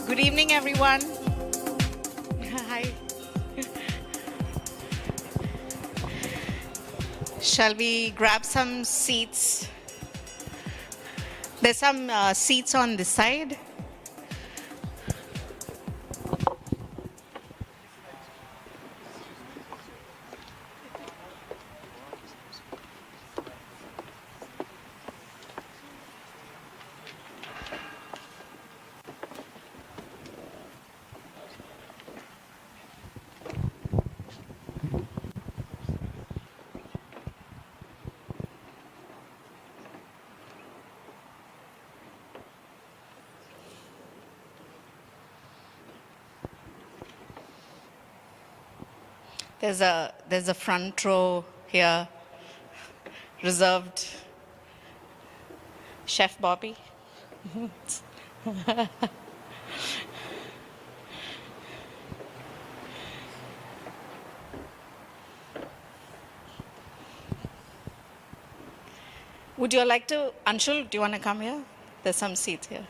Good evening, everyone. Hi. Shall we grab some seats? There's some seats on this side. There's a front row here reserved. Chef Bobby. Would you like to, Anshul, do you want to come here? There's some seats here.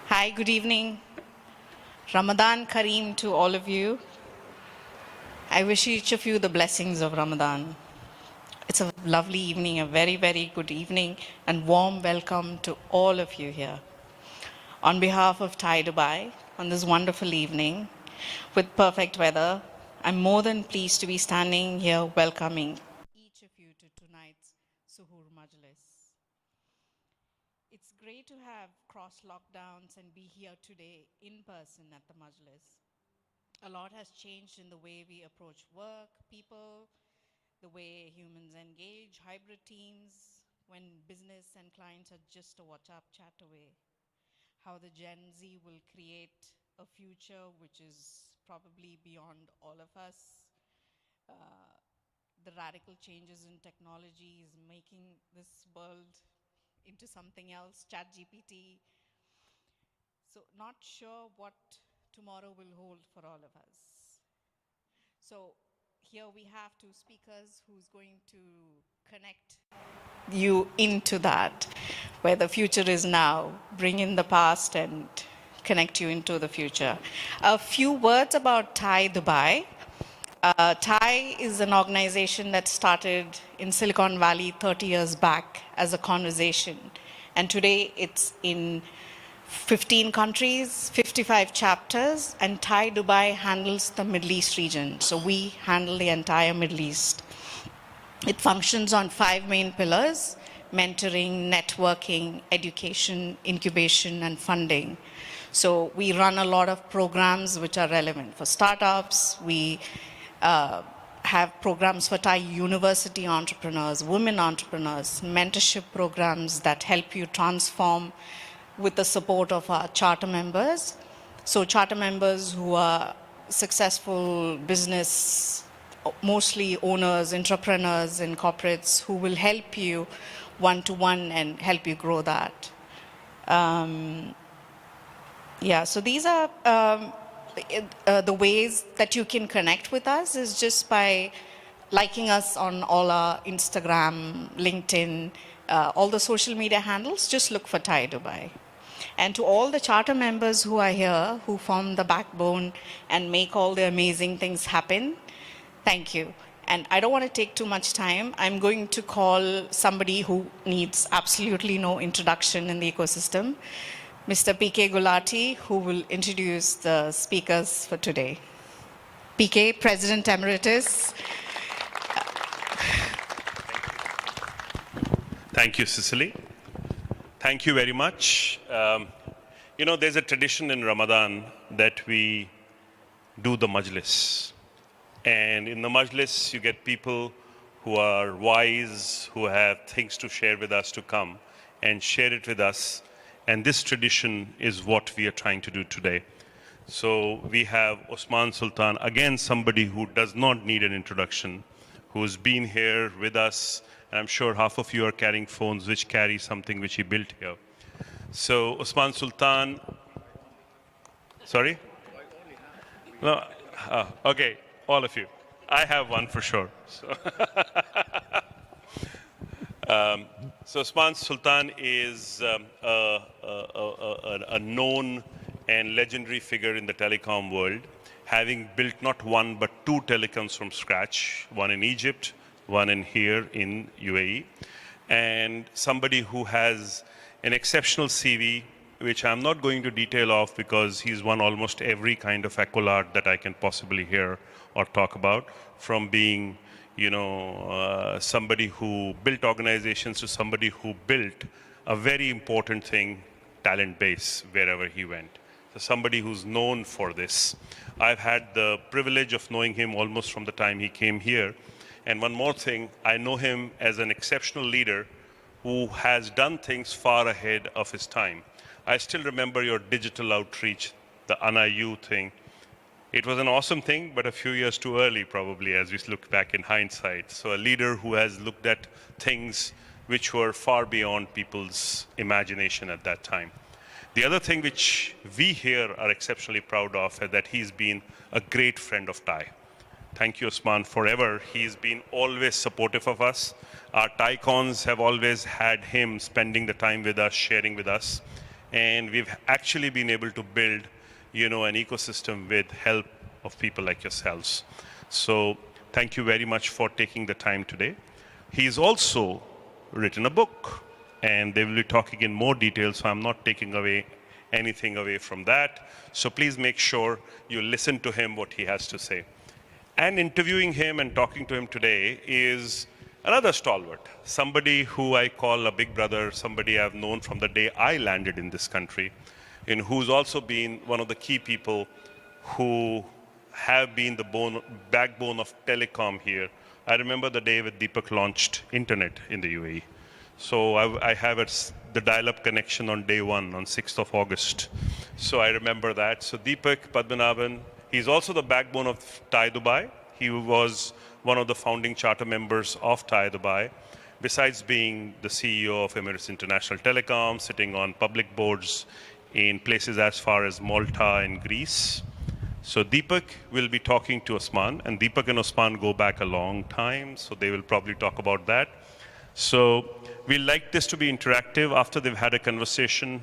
Hi, good evening. Ramadan Kareem to all of you. I wish each of you the blessings of Ramadan. It's a lovely evening, a very, very good evening, and warm welcome to all of you here. On behalf of TiE Dubai, on this wonderful evening, with perfect weather, I'm more than pleased to be standing here welcoming each of you to tonight's Suhoor Majlis. It's great to have cross lockdowns and be here today in person at the Majlis. A lot has changed in the way we approach work, people, the way humans engage, hybrid teams, when business and clients are just a WhatsApp chat away. How the Gen Z will create a future which is probably beyond all of us. The radical changes in technology is making this world into something else, ChatGPT. So not sure what tomorrow will hold for all of us. So here we have two speakers who's going to connect you into that, where the future is now, bring in the past and connect you into the future. A few words about TiE Dubai. TiE is an organization that started in Silicon Valley 30 years back as a conversation. And today it's in 15 countries, 55 chapters, and TiE Dubai handles the Middle East region. So we handle the entire Middle East. It functions on 5 main pillars: mentoring, networking, education, incubation, and funding. So we run a lot of programs which are relevant for startups. We have programs for TiE University entrepreneurs, women entrepreneurs, mentorship programs that help you transform with the support of our charter members. So charter members who are successful business, mostly owners, entrepreneurs and corporates, who will help you one-to-one and help you grow that. Yeah, so these are the ways that you can connect with us is just by liking us on all our Instagram, LinkedIn, all the social media handles. Just look for TiE Dubai. And to all the charter members who are here, who form the backbone and make all the amazing things happen, thank you. And I don't want to take too much time. I'm going to call somebody who needs absolutely no introduction in the ecosystem, Mr. PK Gulati, who will introduce the speakers for today. PK, President Emeritus. Thank you, Cicely. Thank you very much. There's a tradition in Ramadan that we do the majlis. And in the majlis, you get people who are wise, who have things to share with us to come and share it with us. And this tradition is what we are trying to do today. So we have Osman Sultan, again, somebody who does not need an introduction, who's been here with us. And I'm sure half of you are carrying phones which carry something which he built here. So Osman Sultan, sorry? No, okay, all of you. I have one for sure. So Osman Sultan is a known and legendary figure in the telecom world, having built not one but two telecoms from scratch, one in Egypt, one in here in UAE, and somebody who has an exceptional CV, which I'm not going to detail off because he's won almost every kind of accolade that I can possibly hear or talk about, from being somebody who built organizations to somebody who built a very important thing, talent base, wherever he went. So somebody who's known for this. I've had the privilege of knowing him almost from the time he came here. And one more thing, I know him as an exceptional leader who has done things far ahead of his time. I still remember your digital outreach, the ANA-U thing. It was an awesome thing, but a few years too early, probably, as we look back in hindsight. So a leader who has looked at things which were far beyond people's imagination at that time. The other thing which we here are exceptionally proud of is that he's been a great friend of TiE. Thank you, Osman, forever. He's been always supportive of us. Our TiEcons have always had him spending the time with us, sharing with us. And we've actually been able to build, an ecosystem with help of people like yourselves. So thank you very much for taking the time today. He's also written a book, and they will be talking in more detail, so I'm not taking anything away from that. So please make sure you listen to him, what he has to say. And interviewing him and talking to him today is another stalwart, somebody who I call a big brother, somebody I've known from the day I landed in this country, and who's also been one of the key people who have been the backbone of telecom here. I remember the day when Deepak launched internet in the UAE. So I have the dial-up connection on day one, on 6th of August. So I remember that. So Deepak Padmanabhan, he's also the backbone of TiE Dubai. He was one of the founding charter members of TiE Dubai, besides being the CEO of Emirates International Telecom, sitting on public boards in places as far as Malta and Greece. So Deepak will be talking to Osman, and Deepak and Osman go back a long time, so they will probably talk about that. So we like this to be interactive. After they've had a conversation,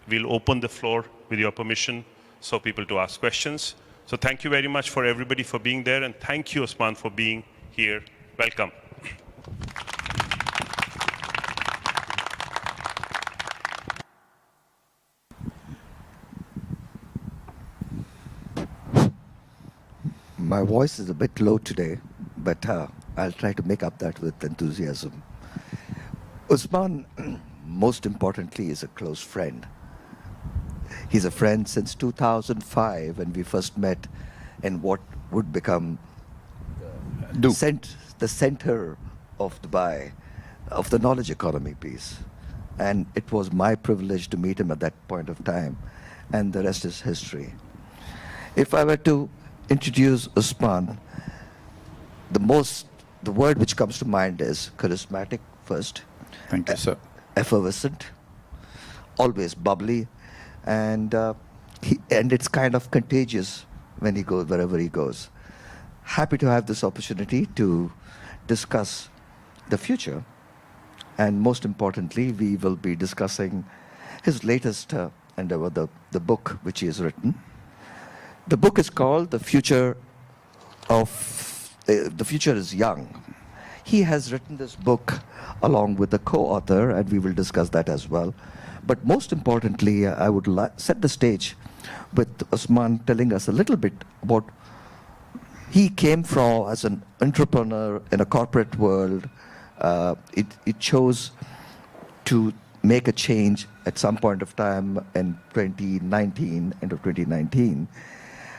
we'll open the floor with your permission so people to ask questions. So thank you very much for everybody for being there, and thank you, Osman, for being here. Welcome. My voice is a bit low today, but I'll try to make up that with enthusiasm. Usman, most importantly, is a close friend. He's a friend since 2005 when we first met in what would become the center of Dubai, of the knowledge economy piece. And it was my privilege to meet him at that point of time, and the rest is history. If I were to introduce Usman, the word which comes to mind is charismatic first. Thank you, sir. Effervescent, always bubbly, and and it's kind of contagious when he goes wherever he goes. Happy to have this opportunity to discuss the future, and most importantly, we will be discussing his latest endeavor, the book which he has written. The book is called The Future The Future is Young. He has written this book along with the co-author, and we will discuss that as well. But most importantly, I would set the stage with Usman telling us a little bit about he came from as an entrepreneur in a corporate world. It chose to make a change at some point of time in 2019, end of 2019,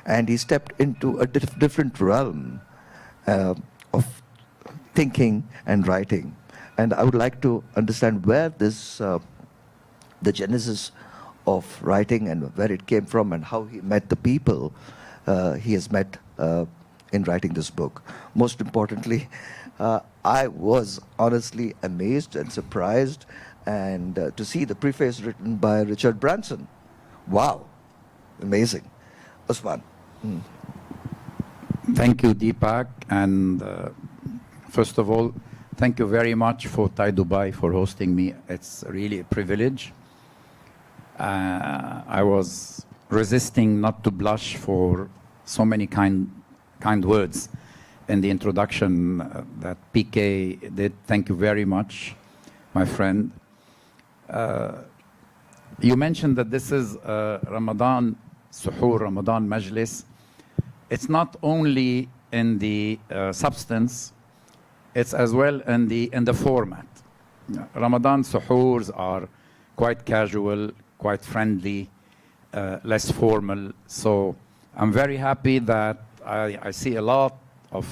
and he stepped into a different realm of thinking and writing. And I would like to understand where this, the genesis of writing and where it came from and how he met the people he has met in writing this book. Most importantly, I was honestly amazed and surprised and to see the preface written by Richard Branson. Wow, amazing. Usman. Thank you, Deepak. And first of all, thank you very much for TiE Dubai for hosting me. It's really a privilege. I was resisting not to blush for so many kind words in the introduction that PK did. Thank you very much, my friend. You mentioned that this is Ramadan Suhoor, Ramadan Majlis. It's not only in the substance, it's as well in the format. Ramadan Suhoors are quite casual, quite friendly, less formal. So I'm very happy that I see a lot of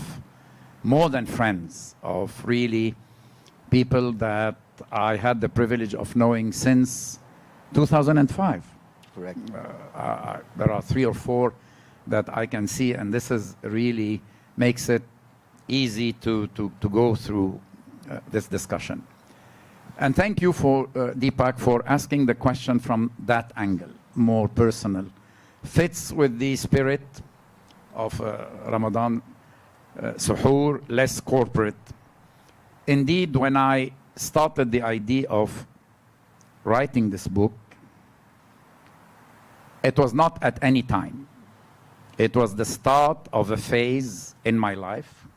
more than friends, of really people that I had the privilege of knowing since 2005. Correct. There are 3 or 4 that I can see, and this is really makes it easy to go through this discussion. And thank you for Deepak for asking the question from that angle, more personal. Fits with the spirit of Ramadan Suhoor, less corporate. Indeed, when I started the idea of writing this book, it was not at any time. It was the start of a phase in my life,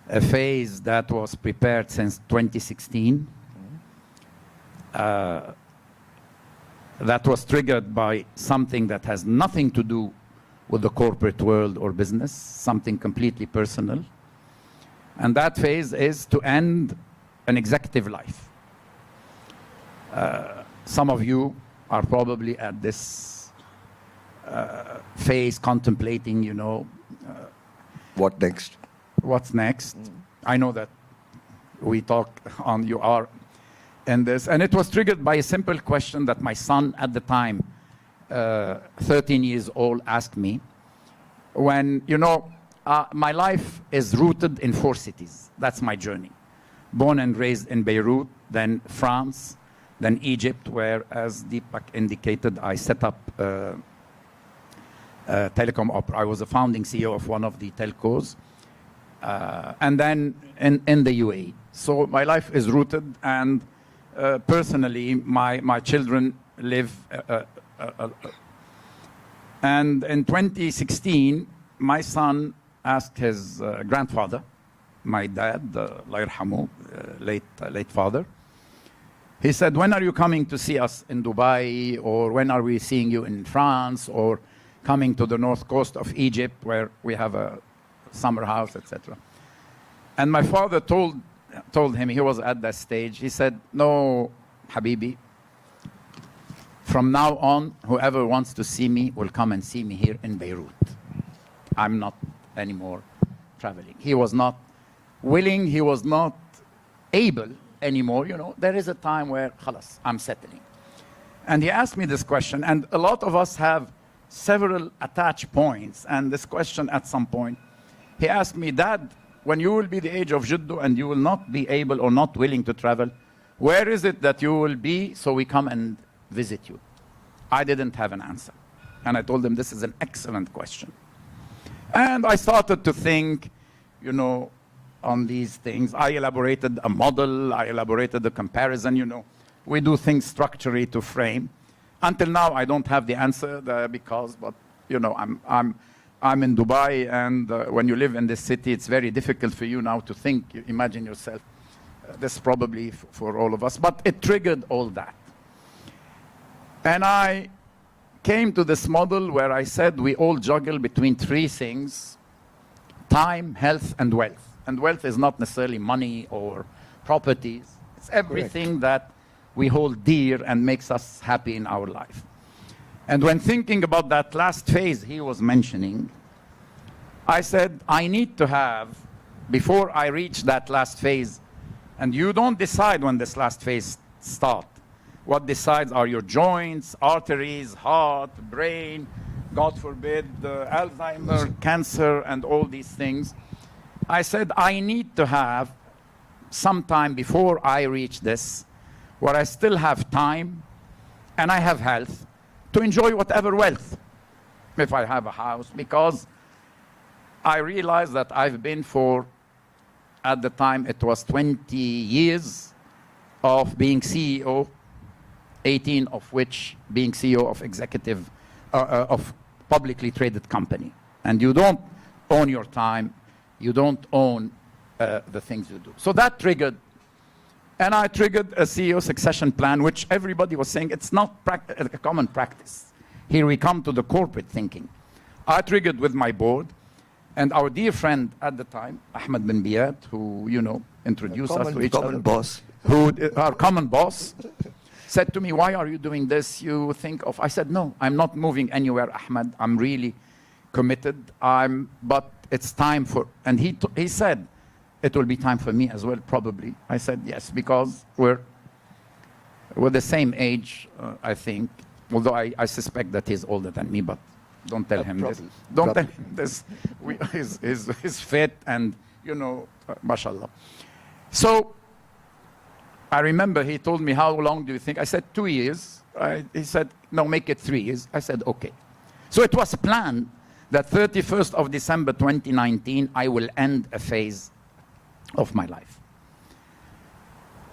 a phase that was prepared since 2016, that was triggered by something that has nothing to do with the corporate world or business, something completely personal. And that phase is to end an executive life. Some of you are probably at this phase contemplating, you know. What next? What's next? I know that we talk on, you are in this. And it was triggered by a simple question that my son at the time, 13 years old, asked me. When, you know, my life is rooted in 4 cities. That's my journey. Born and raised in Beirut, then France, then Egypt, where, as Deepak indicated, I set up telecom opera. I was a founding CEO of one of the telcos. And then in the UAE. So my life is rooted, and personally, my children live. And in 2016, my son asked his grandfather, my dad, Allah yarhamu, late father. He said, when are you coming to see us in Dubai, or when are we seeing you in France, or coming to the north coast of Egypt where we have a summer house, etc. And my father told him, he was at that stage, he said, no, Habibi, from now on, whoever wants to see me will come and see me here in Beirut. I'm not anymore traveling. He was not willing, he was not able anymore. You know, there is a time where, khalas, I'm settling. And he asked me this question, and a lot of us have several attached points. And this question at some point, he asked me, Dad, when you will be the age of Jiddu and you will not be able or not willing to travel, where is it that you will be so we come and visit you? I didn't have an answer. And I told him, this is an excellent question. And I started to think, you know, on these things. I elaborated a model, I elaborated a comparison, you know. We do things structurally to frame. Until now, I don't have the answer because, but, you know, I'm in Dubai, and when you live in this city, it's very difficult for you now to think, imagine yourself. This is probably for all of us, but it triggered all that. And I came to this model where I said we all juggle between three things: time, health, and wealth. And wealth is not necessarily money or properties. It's everything that we hold dear and makes us happy in our life. And when thinking about that last phase he was mentioning, I said, I need to have, before I reach that last phase, and you don't decide when this last phase starts. What decides are your joints, arteries, heart, brain, God forbid, Alzheimer, cancer, and all these things. I said, I need to have some time before I reach this, where I still have time and I have health to enjoy whatever wealth, if I have a house, because I realized that I've been for, at the time it was 20 years of being CEO, 18 of which being CEO of of publicly traded company. And you don't own your time, you don't own the things you do. So that triggered, and I triggered a CEO succession plan, which everybody was saying it's not a common practice. Here we come to the corporate thinking. I triggered with my board, and our dear friend at the time, Ahmed bin Biyat, who, you know, introduced us to each other. Boss. Our common boss, said to me, why are you doing this? You think of, I said, no, I'm not moving anywhere, Ahmed. I'm really committed. But it's time for, and he said, it will be time for me as well, probably. I said, yes, because we're the same age, I think, although I suspect that he's older than me, but don't tell him this. Don't tell him this. He's fit and, you know, mashallah. So I remember he told me, how long do you think? I said, 2 years. He said, no, make it 3 years. I said, okay. So it was planned that 31st of December 2019, I will end a phase of my life.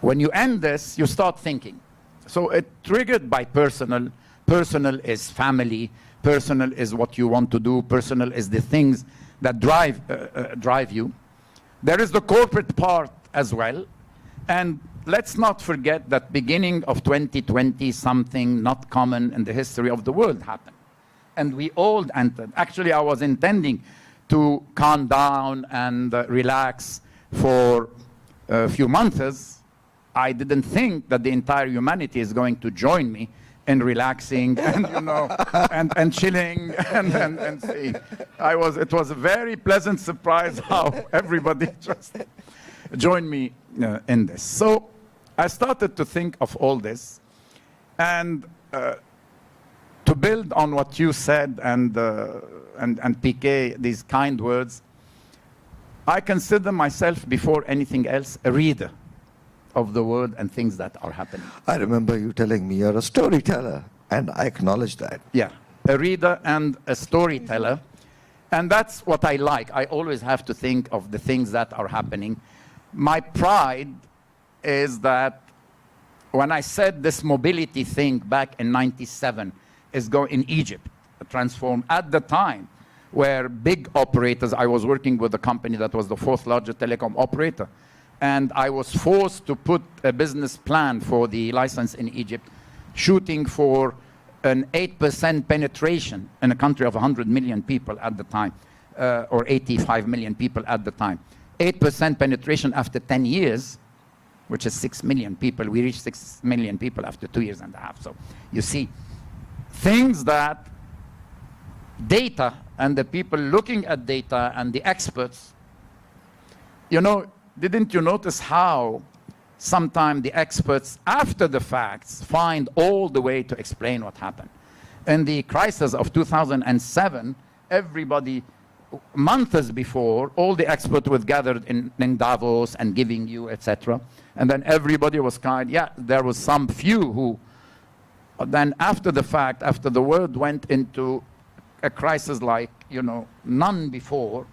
When you end this, you start thinking. So it triggered by personal. Personal is family. Personal is what you want to do. Personal is the things that drive you. There is the corporate part as well. And let's not forget that beginning of 2020, something not common in the history of the world happened. And we all entered. Actually, I was intending to calm down and relax for a few months. I didn't think that the entire humanity is going to join me in relaxing and, you know, and chilling and seeing. It was a very pleasant surprise how everybody just joined me in this. So I started to think of all this, and to build on what you said and PK, these kind words, I consider myself, before anything else, a reader of the world and things that are happening. I remember you telling me you're a storyteller, and I acknowledge that. Yeah, a reader and a storyteller. And that's what I like. I always have to think of the things that are happening. My pride is that when I said this mobility thing back in '97 is going in Egypt, transformed at the time, where big operators, I was working with a company that was the 4th largest telecom operator, and I was forced to put a business plan for the license in Egypt, shooting for an 8% penetration in a country of 100 million people at the time, or 85 million people at the time. 8% penetration after 10 years, which is 6 million people. We reached 6 million people after 2.5 years. So you see, things that data and the people looking at data and the experts, you know, didn't you notice how sometimes the experts, after the facts, find all the way to explain what happened? In the crisis of 2007, everybody, months before, all the experts were gathered in Davos and giving you, etc. And then everybody was kind, yeah, there was some few who then after the fact, after the world went into a crisis like, none before,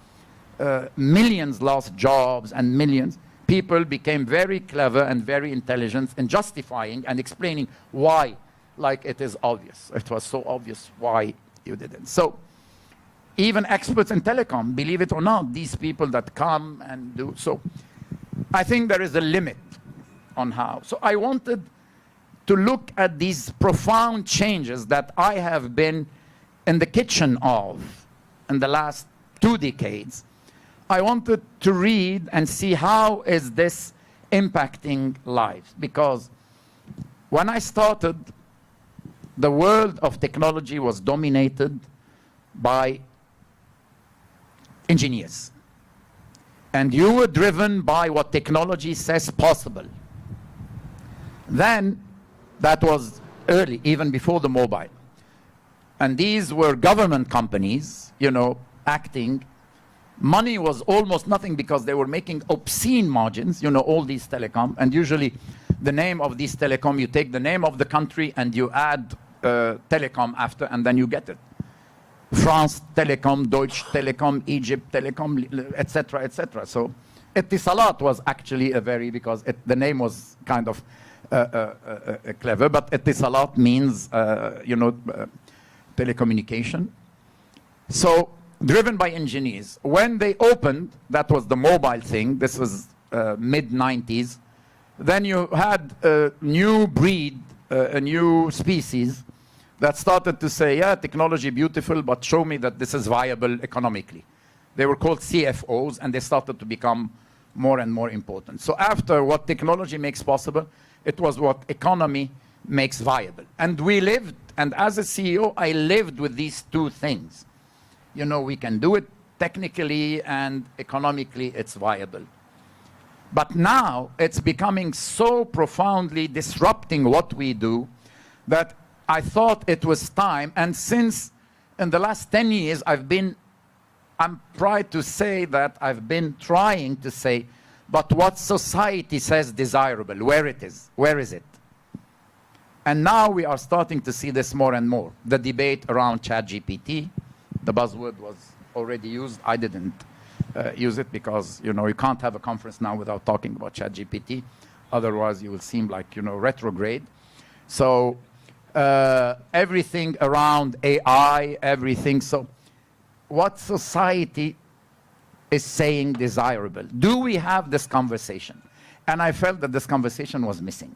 millions lost jobs and millions, people became very clever and very intelligent in justifying and explaining why, like it is obvious. It was so obvious why you didn't. So even experts in telecom, believe it or not, these people that come and do so, I think there is a limit on how. So I wanted to look at these profound changes that I have been in the kitchen of in the last 2 decades. I wanted to read and see how is this impacting lives. Because when I started, the world of technology was dominated by engineers. And you were driven by what technology says possible. Then, that was early, even before the mobile. And these were government companies, acting. Money was almost nothing because they were making obscene margins, all these telecom. And usually the name of these telecom, you take the name of the country and you add telecom after, and then you get it. France Telecom, Deutsche Telekom, Egypt Telecom, etc., etc. So Etisalat was actually because the name was kind of clever, but Etisalat means, telecommunication. So driven by engineers. When they opened, that was the mobile thing, this was mid-90s, then you had a new breed, a new species that started to say, yeah, technology beautiful, but show me that this is viable economically. They were called CFOs, and they started to become more and more important. So after what technology makes possible, it was what economy makes viable. And we lived, and as a CEO, I lived with these two things. We can do it technically and economically, it's viable. But now it's becoming so profoundly disrupting what we do that I thought it was time. And since in the last 10 years, I'm proud to say that I've been trying to say, but what society says desirable, where is it? And now we are starting to see this more and more. The debate around ChatGPT, the buzzword was already used. I didn't use it because, you can't have a conference now without talking about ChatGPT. Otherwise, you will seem like, retrograde. So everything around AI, everything. So what society is saying desirable? Do we have this conversation? And I felt that this conversation was missing.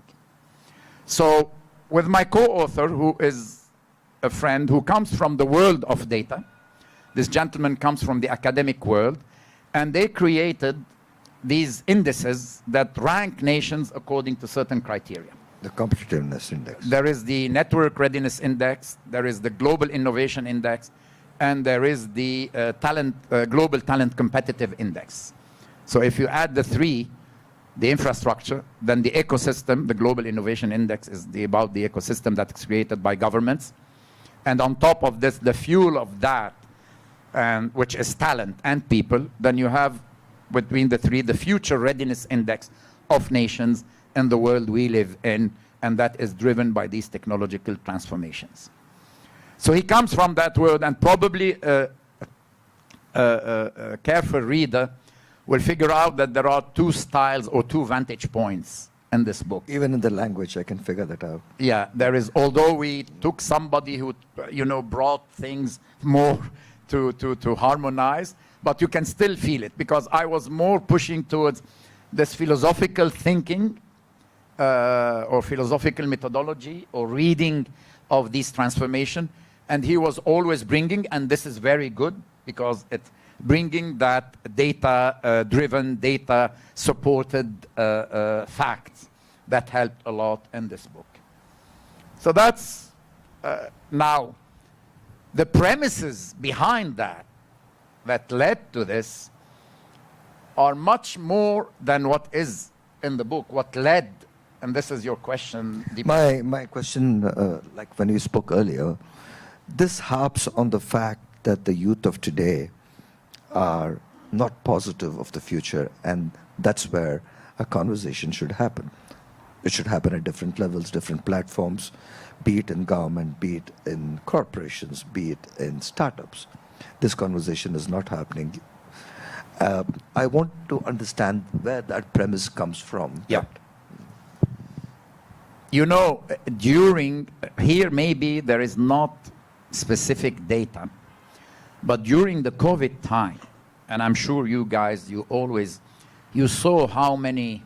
So with my co-author, who is a friend who comes from the world of data, this gentleman comes from the academic world, and they created these indices that rank nations according to certain criteria. The competitiveness index. There is the network readiness index, there is the global innovation index, and there is the global talent competitive index. So if you add the three, the infrastructure, then the ecosystem, the global innovation index is about the ecosystem that's created by governments. And on top of this, the fuel of that, which is talent and people, then you have between the three, the future readiness index of nations in the world we live in, and that is driven by these technological transformations. So he comes from that world, and probably a careful reader will figure out that there are two styles or two vantage points in this book. Even in the language, I can figure that out. Yeah, there is, although we took somebody who, brought things more to harmonize, but you can still feel it, because I was more pushing towards this philosophical thinking or philosophical methodology or reading of these transformation, and he was always bringing, and this is very good because it's bringing that data-driven, data-supported facts that helped a lot in this book. So that's now the premises behind that led to this are much more than what is in the book. What led, and this is your question. My question, like when you spoke earlier, this harps on the fact that the youth of today are not positive of the future, and that's where a conversation should happen. It should happen at different levels, different platforms, be it in government, be it in corporations, be it in startups. This conversation is not happening. I want to understand where that premise comes from. Yeah. You know, during here maybe there is not specific data, but during the COVID time, and I'm sure you guys, you saw how many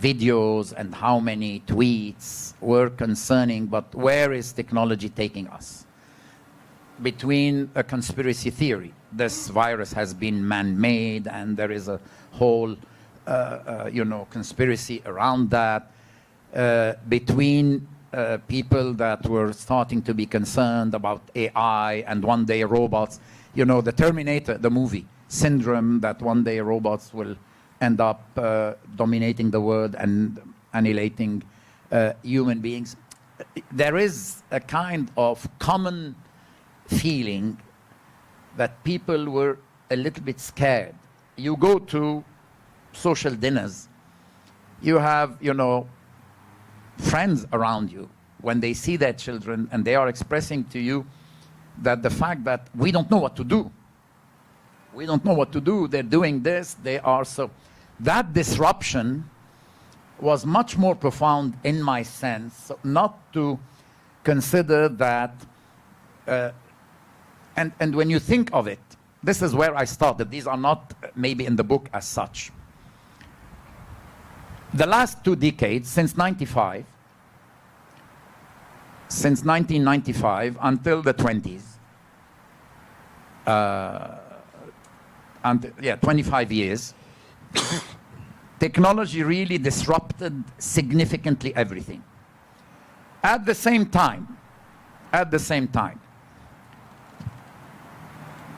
videos and how many tweets were concerning, but where is technology taking us? Between a conspiracy theory, this virus has been man-made and there is a whole, conspiracy around that, between people that were starting to be concerned about AI and one day robots, the Terminator, the movie, syndrome that one day robots will end up dominating the world and annihilating human beings. There is a kind of common feeling that people were a little bit scared. You go to social dinners, you have, friends around you, when they see their children and they are expressing to you that the fact that we don't know what to do. We don't know what to do. They're doing this. They are so. That disruption was much more profound in my sense, so not to consider that. And when you think of it, this is where I started. These are not maybe in the book as such. The last 2 decades, since 1995 until the 20s, 25 years, technology really disrupted significantly everything. At the same time,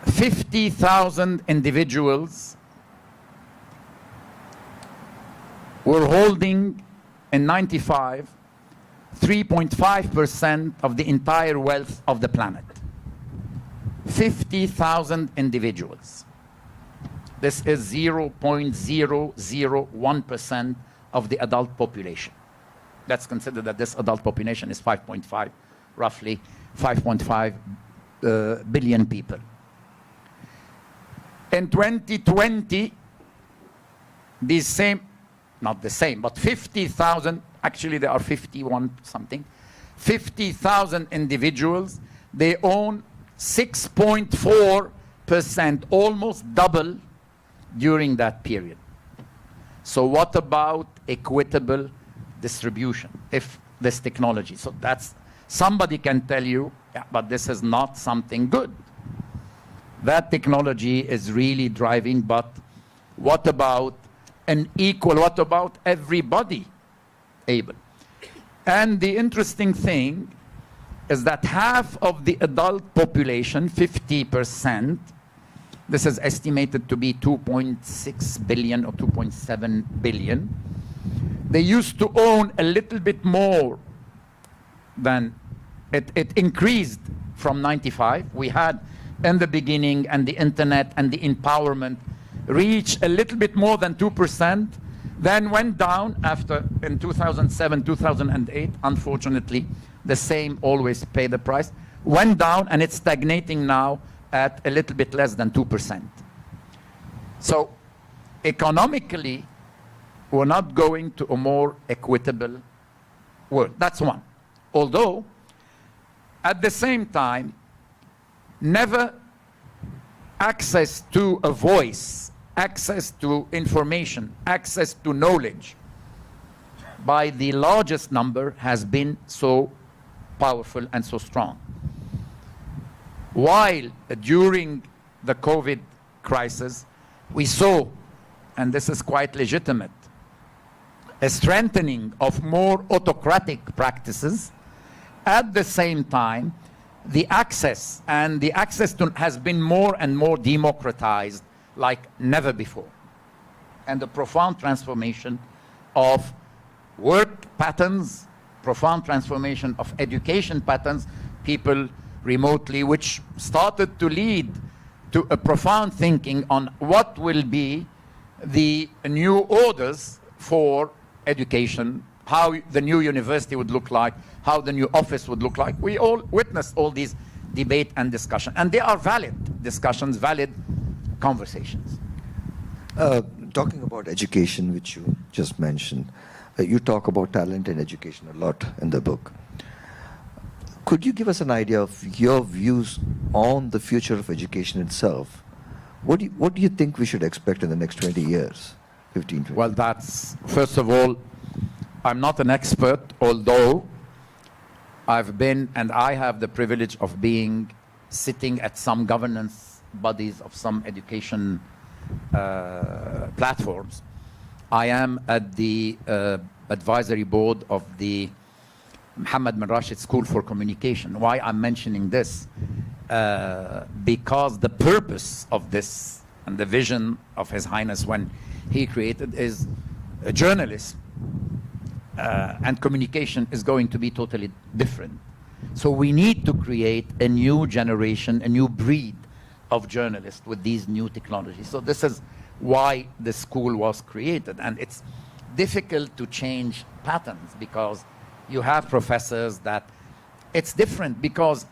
50,000 individuals were holding in 95 3.5% of the entire wealth of the planet. 50,000 individuals. This is 0.001% of the adult population. Let's consider that this adult population is 5.5, roughly 5.5 billion people. In 2020, these same, not the same, but 50,000, actually there are 51 something, 50,000 individuals, they own 6.4%, almost double during that period. So what about equitable distribution if this technology? So that's, somebody can tell you, yeah, but this is not something good. That technology is really driving, but what about an equal, what about everybody able? And the interesting thing is that half of the adult population, 50%, this is estimated to be 2.6 billion or 2.7 billion, they used to own a little bit more than, it increased from 95. We had in the beginning, and the internet and the empowerment reached a little bit more than 2%, then went down after in 2007, 2008, unfortunately, the same always pay the price, went down and it's stagnating now at a little bit less than 2%. So economically, we're not going to a more equitable world. That's one. Although, at the same time, never access to a voice, access to information, access to knowledge by the largest number has been so powerful and so strong. While during the COVID crisis, we saw, and this is quite legitimate, a strengthening of more autocratic practices. At the same time, the access to has been more and more democratized like never before. And the profound transformation of work patterns, profound transformation of education patterns, people remotely, which started to lead to a profound thinking on what will be the new orders for education, how the new university would look like, how the new office would look like. We all witnessed all these debate and discussion, and they are valid discussions, valid conversations. Talking about education, which you just mentioned, you talk about talent and education a lot in the book. Could you give us an idea of your views on the future of education itself? What do you think we should expect in the next 20 years, 15, 20? Well, that's, first of all, I'm not an expert, although I've been, and I have the privilege of being sitting at some governance bodies of some education platforms. I am at the advisory board of the Mohammed bin Rashid School for Communication. Why I'm mentioning this? Because the purpose of this and the vision of His Highness when he created is a journalist, and communication is going to be totally different. So we need to create a new generation, a new breed of journalists with these new technologies. So this is why the school was created. And it's difficult to change patterns because you have professors that it's different, because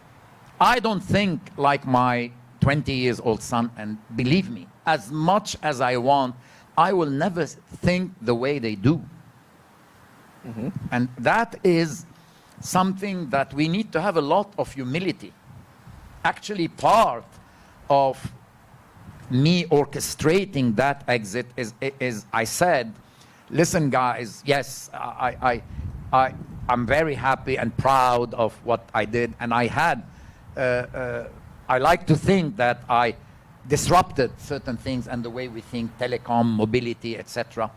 I don't think like my 20 years old son, and believe me, as much as I want, I will never think the way they do. Mm-hmm. And that is something that we need to have a lot of humility. Actually, part of me orchestrating that exit is I said, listen guys, yes, I'm very happy and proud of what I did, and I had, I like to think that I disrupted certain things and the way we think, telecom, mobility, etc.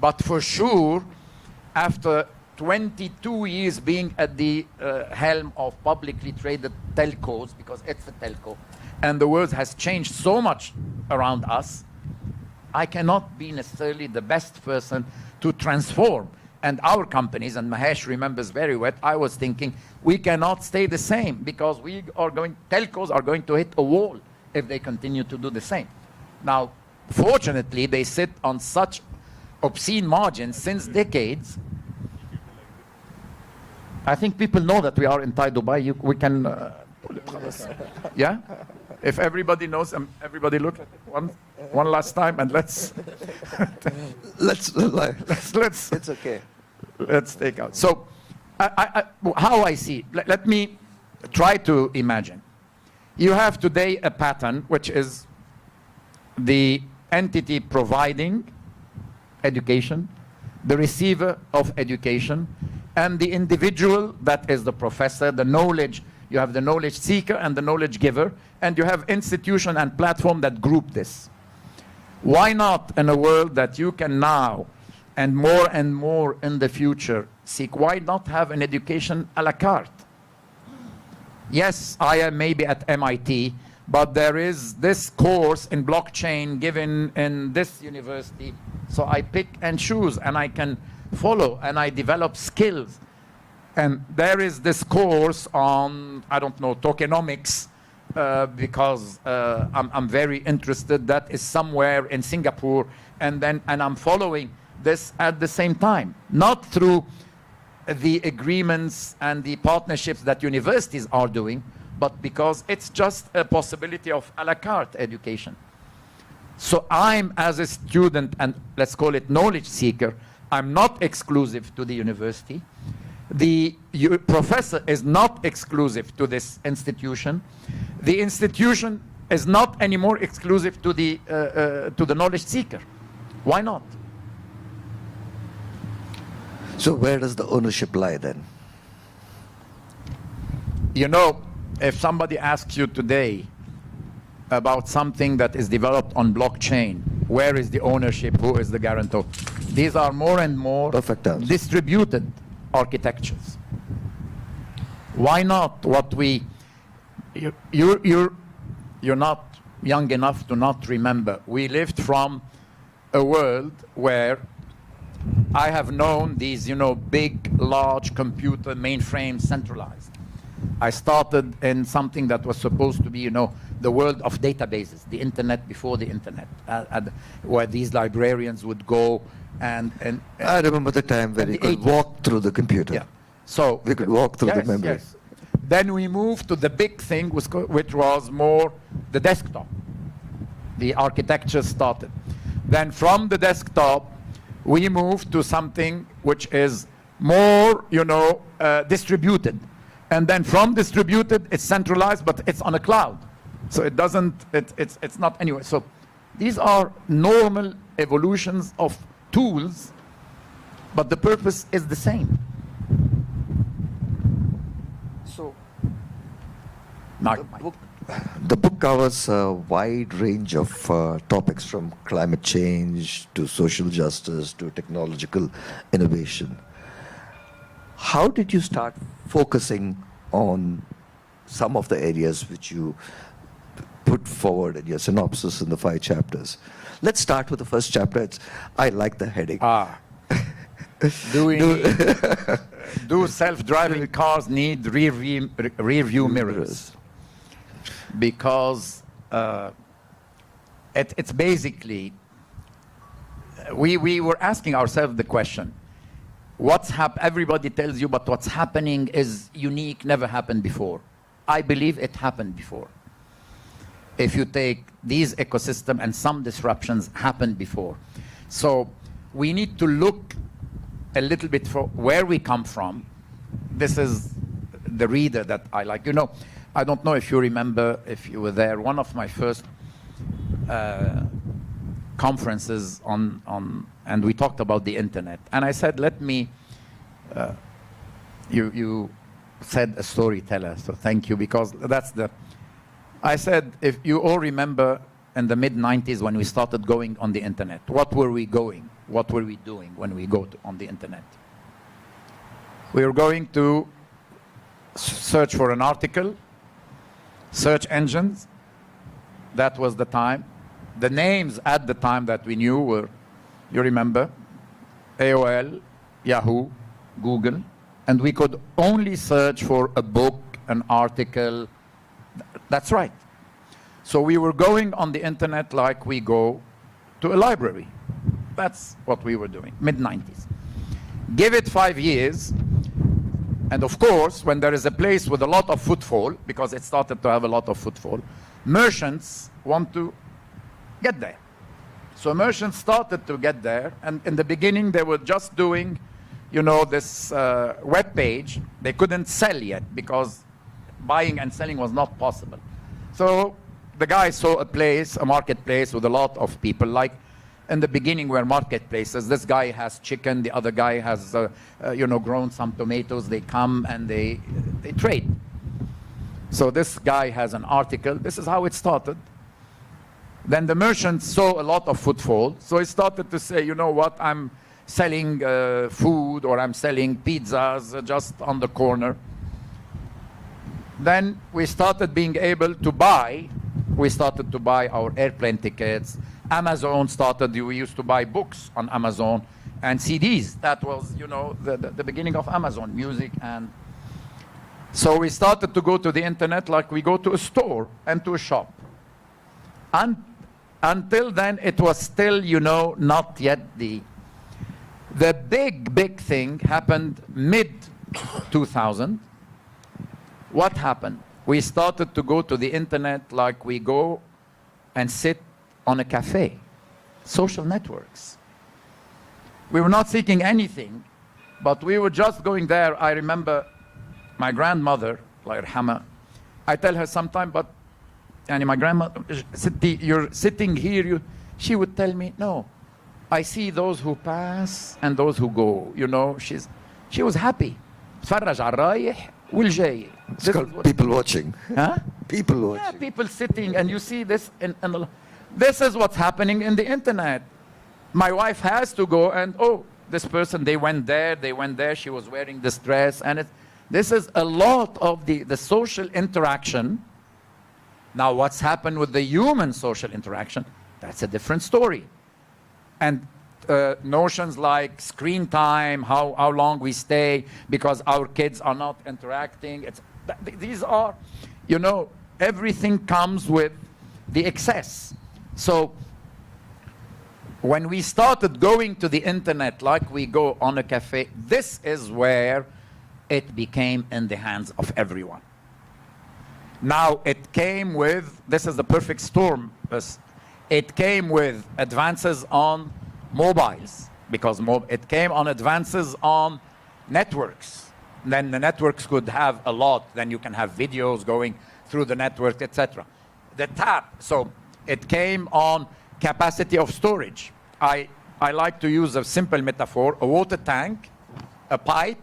But for sure, after 22 years being at the helm of publicly traded telcos, because it's a telco, and the world has changed so much around us, I cannot be necessarily the best person to transform. And our companies, and Mahesh remembers very well, I was thinking, we cannot stay the same because telcos are going to hit a wall if they continue to do the same. Now, fortunately, they sit on such obscene margins since decades. I think people know that we are in TiE Dubai. We can, yeah? If everybody knows, everybody look at it one last time, and let's It's okay. Let's take out. So, how I see it, let me try to imagine. You have today a pattern, which is the entity providing education, the receiver of education, and the individual that is the professor, the knowledge. You have the knowledge seeker and the knowledge giver, and you have institution and platform that group this. Why not, in a world that you can now, and more in the future, seek, why not have an education a la carte? Yes, I am maybe at MIT, but there is this course in blockchain given in this university, so I pick and choose, and I can follow, and I develop skills. And there is this course on, I don't know, tokenomics, because I'm very interested. That is somewhere in Singapore, and I'm following this at the same time, not through the agreements and the partnerships that universities are doing, but because it's just a possibility of a la carte education. So I'm, as a student, and let's call it knowledge seeker, I'm not exclusive to the university. The professor is not exclusive to this institution. The institution is not anymore exclusive to the knowledge seeker. Why not? So where does the ownership lie then? You know, if somebody asks you today about something that is developed on blockchain, where is the ownership, who is the guarantor? These are more and more distributed architectures. Why not what you're not young enough to not remember. We lived from a world where I have known these, big, large computer mainframes centralized. I started in something that was supposed to be, the world of databases, the internet before the internet, where these librarians would go and I remember the time when in you the could 80s. walk through the computer. Yeah. So We could walk through the yes, memory. yes. Then we moved to the big thing, which was more the desktop. The architecture started. Then from the desktop, we moved to something which is more, distributed. And then from distributed, it's centralized, but it's on a cloud. So it doesn't, it's not anywhere. So these are normal evolutions of tools, but the purpose is the same. So, The book covers a wide range of topics, from climate change to social justice to technological innovation. How did you start focusing on some of the areas which you put forward in your synopsis in the 5 chapters? Let's start with the first chapter. I like the heading. Do self-driving cars need rear view mirrors? Because it's basically, we were asking ourselves the question, everybody tells you, but what's happening is unique, never happened before. I believe it happened before. If you take these ecosystems, and some disruptions happened before. So we need to look a little bit for where we come from. This is the reader that I like. I don't know if you remember, if you were there, one of my first conferences and we talked about the internet. And I said, you said a storyteller, so thank you, because I said, if you all remember in the mid-90s when we started going on the internet, what were we doing when we go on the internet? We were going to search for an article, search engines, that was the time. The names at the time that we knew were, you remember, AOL, Yahoo, Google, and we could only search for a book, an article. That's right. So we were going on the internet like we go to a library. That's what we were doing, mid-90s. Give it 5 years, and of course, when there is a place with a lot of footfall, because it started to have a lot of footfall, merchants want to get there. So merchants started to get there, and in the beginning they were just doing, this web page. They couldn't sell yet because buying and selling was not possible. So the guy saw a marketplace with a lot of people, like in the beginning were marketplaces. This guy has chicken, the other guy has, grown some tomatoes. They come and they trade. So this guy has an article. This is how it started. Then the merchant saw a lot of footfall, so he started to say, you know what, I'm selling food, or I'm selling pizzas just on the corner. Then we started being able to buy. We started to buy our airplane tickets. Amazon started, we used to buy books on Amazon and CDs. That was, the beginning of Amazon, music. And so we started to go to the internet like we go to a store and to a shop. Until then, it was still, not yet the big thing happened mid-2000. What happened? We started to go to the internet like we go and sit on a cafe. Social networks. We were not seeking anything, but we were just going there. I remember my grandmother, Allah yarhamha, I tell her sometime, but my grandmother, you're sitting here, she would tell me, no, I see those who pass and those who go. She was happy. تفرج على الرايح والجاي. It's called people watching. Huh? People watching. Yeah, people sitting, and you see this, and this is what's happening in the internet. My wife has to go, and this person, they went there, she was wearing this dress, and this is a lot of the social interaction. Now, what's happened with the human social interaction, that's a different story. And notions like screen time, how long we stay because our kids are not interacting. These are, everything comes with the excess. So when we started going to the internet like we go on a cafe, this is where it became in the hands of everyone. Now it came with, this is the perfect storm, it came with advances on mobiles, because it came on advances on networks. Then the networks could have a lot, then you can have videos going through the network, etc. The tap, so it came on capacity of storage. I like to use a simple metaphor: a water tank, a pipe,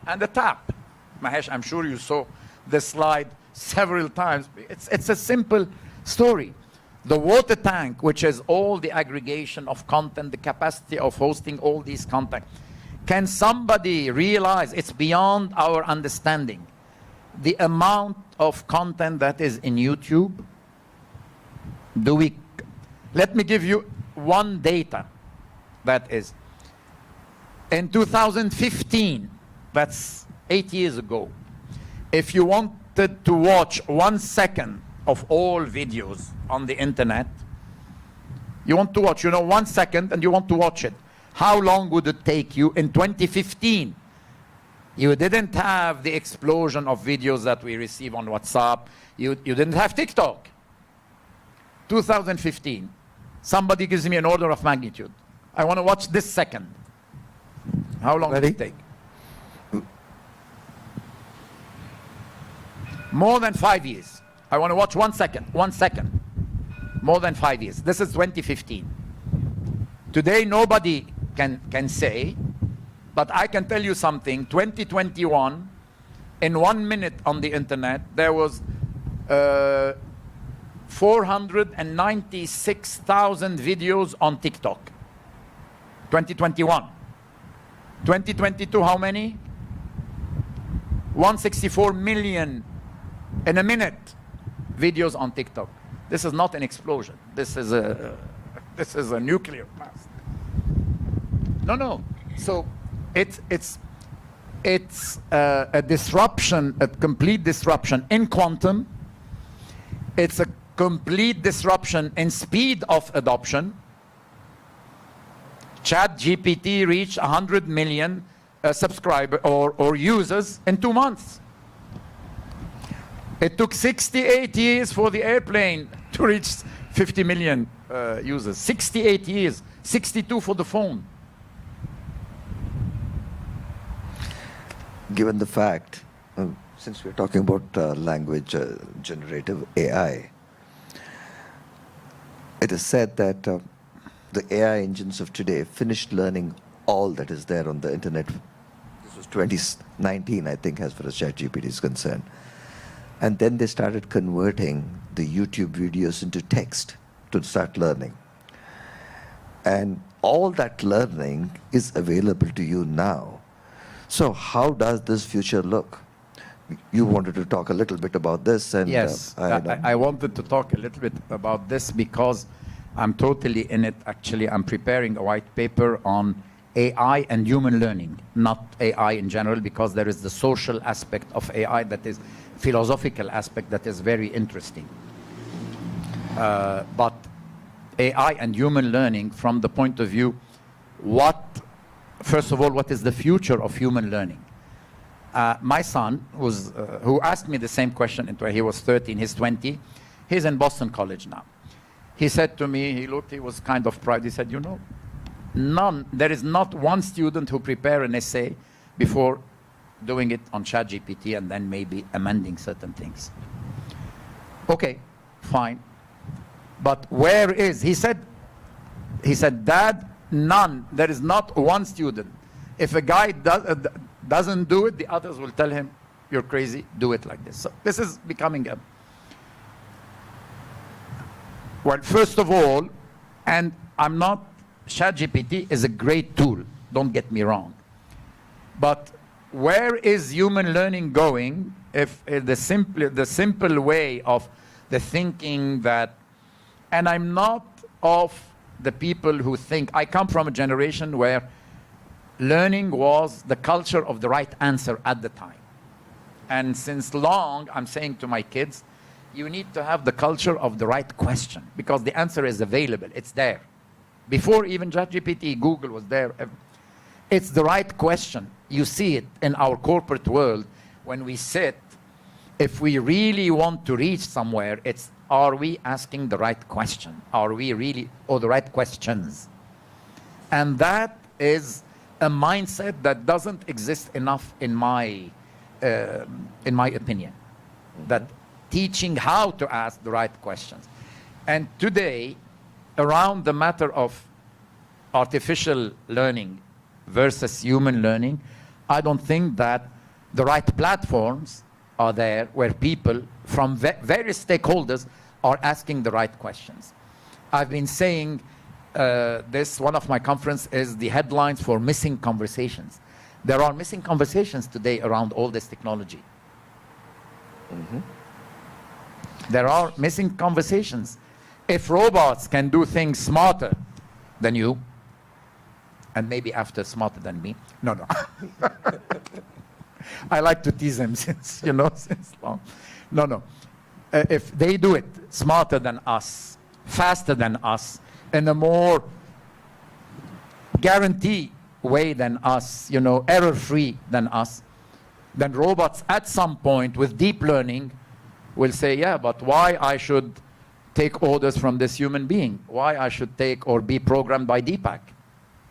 and a tap. Mahesh, I'm sure you saw this slide several times. It's a simple story. The water tank, which is all the aggregation of content, the capacity of hosting all these content. Can somebody realize it's beyond our understanding the amount of content that is in YouTube? Let me give you one data. That is, in 2015, that's 8 years ago, if you wanted to watch 1 second of all videos on the internet, you want to watch, 1 second, and you want to watch it, how long would it take you in 2015? You didn't have the explosion of videos that we receive on WhatsApp. You didn't have TikTok. 2015, somebody gives me an order of magnitude. I want to watch this second. How long would it take? More than 5 years. I want to watch 1 second. 1 second. More than 5 years. This is 2015. Today, nobody can say, but I can tell you something. 2021, in 1 minute on the internet, there was 496,000 videos on TikTok. 2021. 2022, how many? 164 million in a minute videos on TikTok. This is not an explosion. This is a nuclear blast. No. So it's a disruption, a complete disruption in quantum. It's a complete disruption in speed of adoption. ChatGPT reached 100 million subscribers or users in 2 months. It took 68 years for the airplane to reach 50 million users. 68 years, 62 for the phone. Given the fact, since we're talking about language generative AI, it is said that the AI engines of today finished learning all that is there on the internet. This was 2019, I think, as far as ChatGPT is concerned. And then they started converting the YouTube videos into text to start learning. And all that learning is available to you now. So how does this future look? You wanted to talk a little bit about this. And yes, I wanted to talk a little bit about this because I'm totally in it. Actually, I'm preparing a white paper on AI and human learning, not AI in general, because there is the social aspect of AI that is philosophical aspect that is very interesting. But AI and human learning from the point of view, first of all, what is the future of human learning? My son, who asked me the same question when he was 13, he's 20, he's in Boston College now. He said to me, he was kind of proud, he said, there is not one student who prepare an essay before doing it on ChatGPT and then maybe amending certain things. Okay, fine. But where is, he said, Dad, none, there is not one student. If a guy doesn't do it, the others will tell him, you're crazy, do it like this. So this is becoming well, first of all, and ChatGPT is a great tool, don't get me wrong. But where is human learning going if the simple way of the thinking that, and I'm not of the people who think, I come from a generation where learning was the culture of the right answer at the time. And since long, I'm saying to my kids, you need to have the culture of the right question, because the answer is available. It's there. Before even ChatGPT, Google was there. It's the right question. You see it in our corporate world when we sit. If we really want to reach somewhere, it's, are we asking the right question? Are we really, or the right questions? And that is a mindset that doesn't exist enough in my opinion. That teaching how to ask the right questions. And today, around the matter of artificial learning versus human learning, I don't think that the right platforms are there where people from various stakeholders are asking the right questions. I've been saying this, one of my conferences is the headlines for missing conversations. There are missing conversations today around all this technology. There are missing conversations. If robots can do things smarter than you, and maybe after smarter than me, no. I like to tease them since long. No. If they do it smarter than us, faster than us, in a more guaranteed way than us, error-free than us, then robots at some point with deep learning will say, yeah, but why I should take orders from this human being? Why I should take or be programmed by Deepak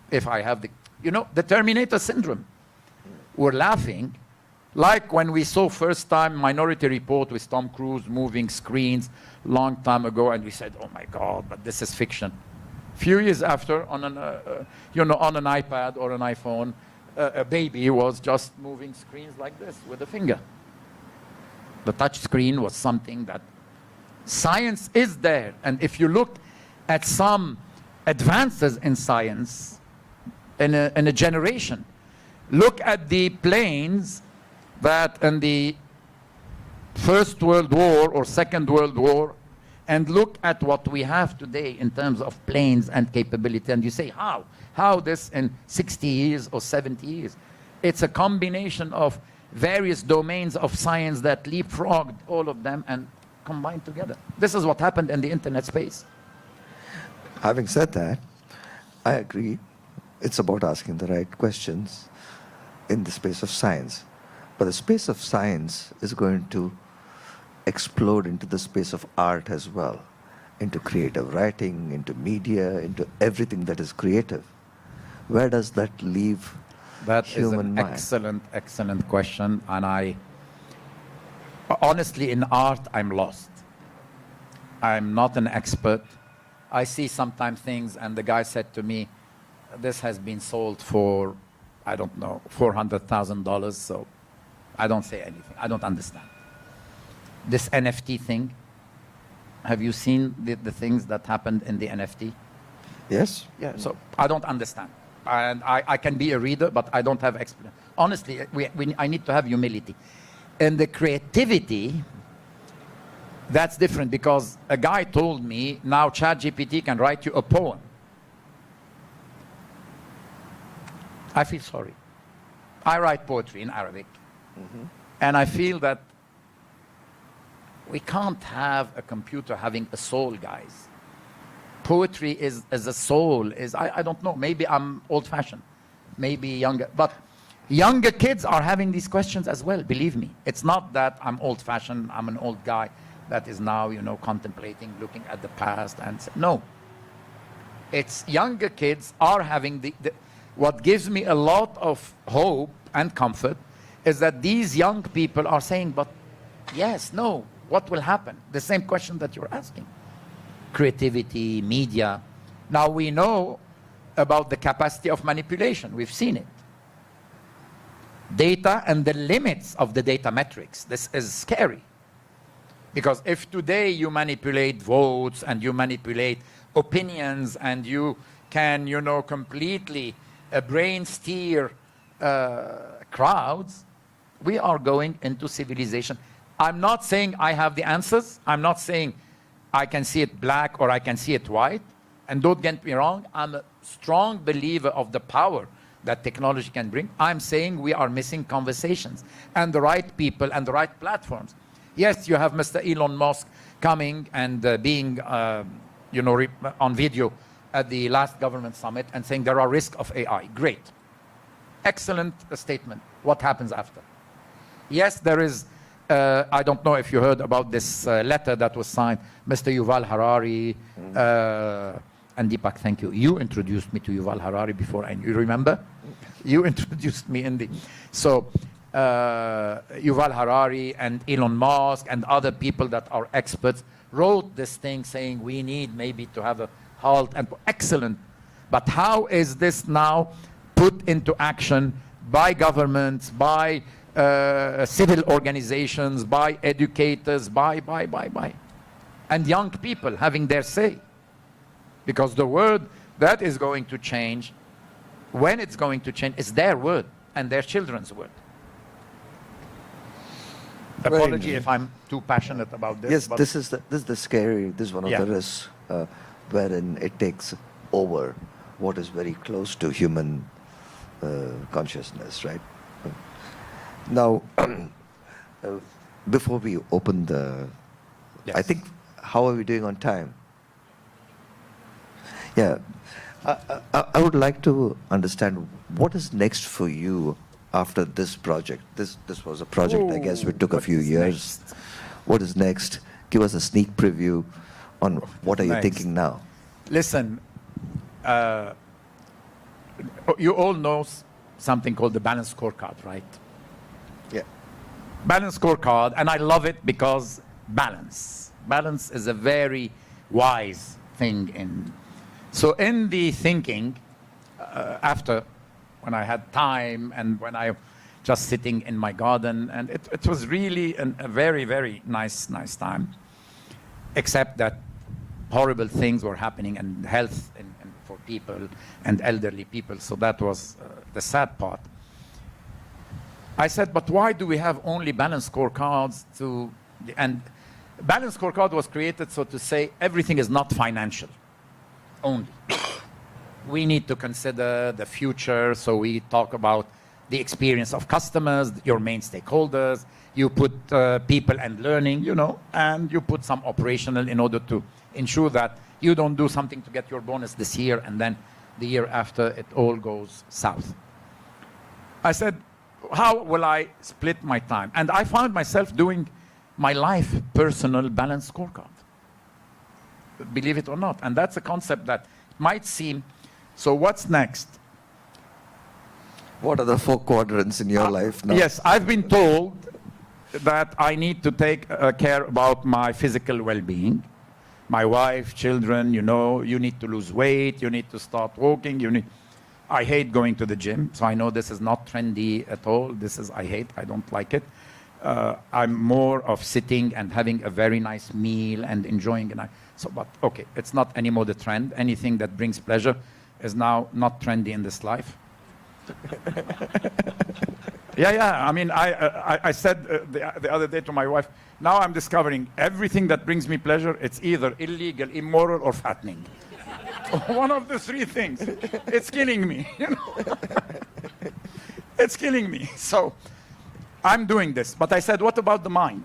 if I have the Terminator syndrome. We're laughing, like when we saw first time Minority Report with Tom Cruise moving screens long time ago, and we said, oh my God, but this is fiction. Few years after, on an iPad or an iPhone, a baby was just moving screens like this with a finger. The touch screen was something that science is there. And if you look at some advances in science in a generation, look at the planes that in the First World War or Second World War, and look at what we have today in terms of planes and capability, and you say, how? How this in 60 years or 70 years? It's a combination of various domains of science that leapfrogged all of them and combined together. This is what happened in the internet space. Having said that, I agree. It's about asking the right questions in the space of science. But the space of science is going to explode into the space of art as well, into creative writing, into media, into everything that is creative. Where does that leave that human mind? Is an excellent question. And honestly, in art, I'm lost. I'm not an expert. I see sometimes things, and the guy said to me, this has been sold for, I don't know, $400,000, so I don't say anything. I don't understand. This NFT thing, have you seen the things that happened in the NFT? Yes. Yeah, so I don't understand. And I can be a reader, but I don't have experience. Honestly, I need to have humility. And the creativity, that's different, because a guy told me, now ChatGPT can write you a poem. I feel sorry. I write poetry in Arabic. And I feel that we can't have a computer having a soul, guys. Poetry is a soul. I don't know, maybe I'm old-fashioned, maybe younger, but younger kids are having these questions as well, believe me. It's not that I'm old-fashioned, I'm an old guy that is now, contemplating, looking at the past, and no. It's younger kids are having what gives me a lot of hope and comfort is that these young people are saying, but yes, no, what will happen? The same question that you're asking. Creativity, media. Now we know about the capacity of manipulation. We've seen it. Data and the limits of the data metrics. This is scary. Because if today you manipulate votes and you manipulate opinions and you can, completely brain steer crowds, we are going into civilization. I'm not saying I have the answers. I'm not saying I can see it black or I can see it white. And don't get me wrong, I'm a strong believer of the power that technology can bring. I'm saying we are missing conversations and the right people and the right platforms. Yes, you have Mr. Elon Musk coming and being, on video at the last government summit and saying there are risks of AI. Great. Excellent statement. What happens after? Yes, there is, I don't know if you heard about this letter that was signed, Mr. Yuval Harari, and Deepak, thank you. You introduced me to Yuval Harari before, and you remember? You introduced me in the... So, Yuval Harari and Elon Musk and other people that are experts wrote this thing saying we need maybe to have a halt. And excellent. But how is this now put into action by governments, by civil organizations, by educators, by, and young people having their say? Because the word that is going to change, when it's going to change, is their word and their children's word. Apology if I'm too passionate about this. Yes, this is the scary. This is one of the risks, wherein it takes over what is very close to human consciousness, right? Now, before we open the, I think, how are we doing on time? Yeah, I would like to understand what is next for you after this project. This was a project, I guess, which took a few years. Next? What is next? Give us a sneak preview on what are you thinking now? Listen, you all know something called the balanced scorecard, right? Yeah. Balanced scorecard, and I love it because balance is a very wise thing. So in the thinking, after, when I had time and when I just sitting in my garden, and it was really a very, very nice time, except that horrible things were happening and health and for people and elderly people. So that was the sad part. I said, but why do we have only balanced scorecards and balanced scorecard was created so to say everything is not financial only. We need to consider the future, so we talk about the experience of customers, your main stakeholders, you put people and learning, and you put some operational in order to ensure that you don't do something to get your bonus this year and then the year after it all goes south. I said, how will I split my time? And I found myself doing my life personal balance scorecard. Believe it or not. And that's a concept that might seem, so what's next? What are the 4 quadrants in your life now? Yes, I've been told that I need to take care about my physical well-being. My wife, children, you need to lose weight, you need to start walking, I hate going to the gym, so I know this is not trendy at all. I don't like it. I'm more of sitting and having a very nice meal and enjoying it. But okay, it's not anymore the trend. Anything that brings pleasure is now not trendy in this life. Yeah. I mean, I said the other day to my wife, now I'm discovering everything that brings me pleasure, it's either illegal, immoral, or fattening. One of the 3 things. It's killing me, It's killing me. So I'm doing this. But I said, what about the mind?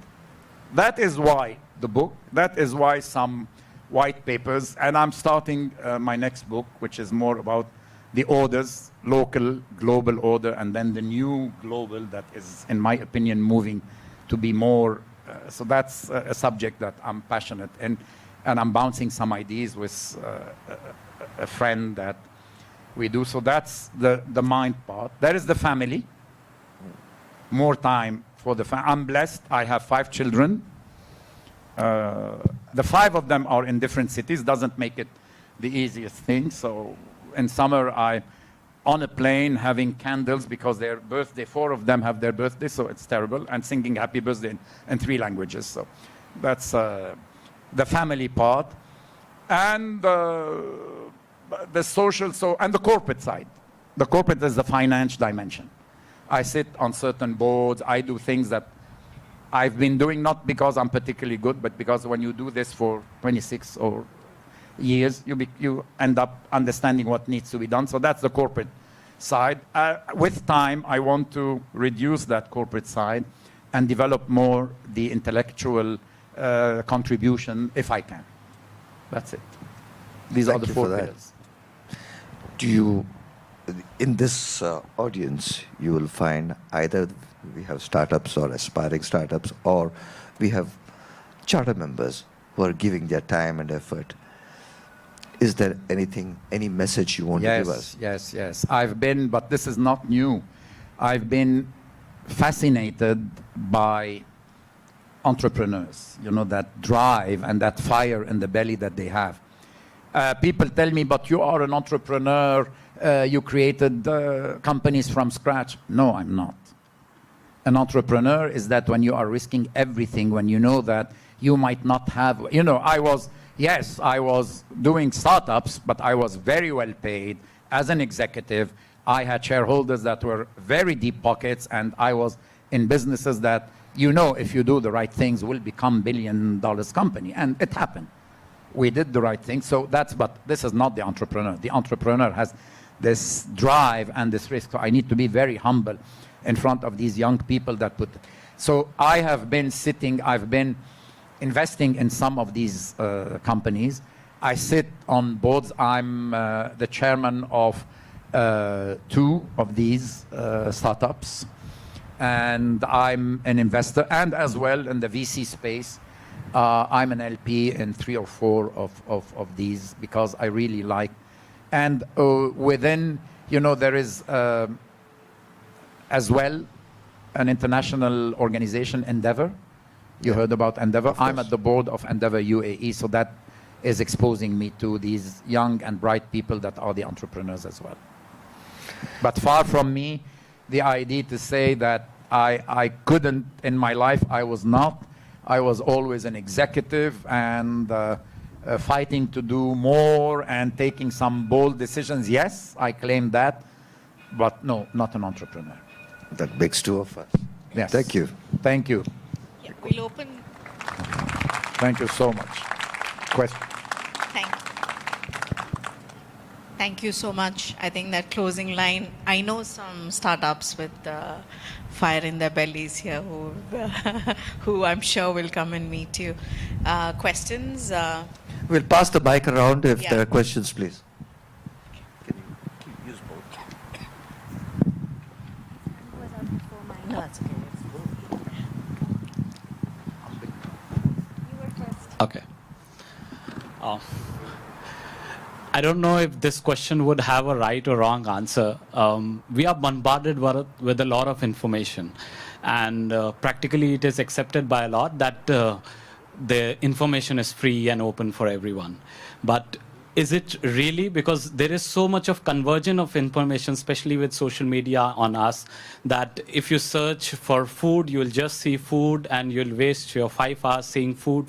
That is why the book, that is why some white papers, and I'm starting my next book, which is more about the orders, local, global order, and then the new global that is, in my opinion, moving to be more, so that's a subject that I'm passionate in, and I'm bouncing some ideas with a friend that we do. So that's the mind part. There is the family, more time for the family. I'm blessed, I have 5 children. The 5 of them are in different cities, doesn't make it the easiest thing. So in summer, I'm on a plane having candles because their birthday, 4 of them have their birthday, so it's terrible, and singing happy birthday in 3 languages. So that's the family part. And the social, and the corporate side. The corporate is the finance dimension. I sit on certain boards, I do things that I've been doing not because I'm particularly good, but because when you do this for 26 or years, you end up understanding what needs to be done. So that's the corporate side. With time, I want to reduce that corporate side and develop more the intellectual contribution if I can. That's it. These are Thank the you four for that. pillars. Do you, in this audience, you will find either we have startups or aspiring startups, or we have charter members who are giving their time and effort. Is there anything, any message you want to give us? Yes. I've been, but this is not new. I've been fascinated by entrepreneurs, you know, that drive and that fire in the belly that they have. People tell me, but you are an entrepreneur, you created companies from scratch. No, I'm not. An entrepreneur is that when you are risking everything, when you know that you might not have, you know, I was doing startups, but I was very well paid as an executive. I had shareholders that were very deep pockets, and I was in businesses that, you know, if you do the right things, will become $1 billion company. And it happened. We did the right thing. So but this is not the entrepreneur. The entrepreneur has this drive and this risk. So I need to be very humble in front of these young people that put it. So I've been investing in some of these companies. I sit on boards. I'm the chairman of 2 of these startups. And I'm an investor, and as well in the VC space. I'm an LP in 3 or 4 of these because I really like. And within, you know, there is as well an international organization, Endeavor. You heard about Endeavor? I'm at the board of Endeavor UAE, so that is exposing me to these young and bright people that are the entrepreneurs as well. But far from me the idea to say that I couldn't in my life. I was not. I was always an executive and fighting to do more and taking some bold decisions. Yes, I claim that, but no, not an entrepreneur. That makes 2 of us. Yes. Thank you. Thank you. Yeah, we'll open. Thank you so much. Question. Thank you so much. I think that closing line, I know some startups with fire in their bellies here who I'm sure will come and meet you. Questions? We'll pass the mic around if Yeah. there are questions, please. No, that's okay. Okay. I don't know if this question would have a right or wrong answer. We are bombarded with a lot of information, and practically it is accepted by a lot that the information is free and open for everyone. But is it really? Because there is so much of convergence of information, especially with social media on us, that if you search for food, you'll just see food and you'll waste your 5 hours seeing food,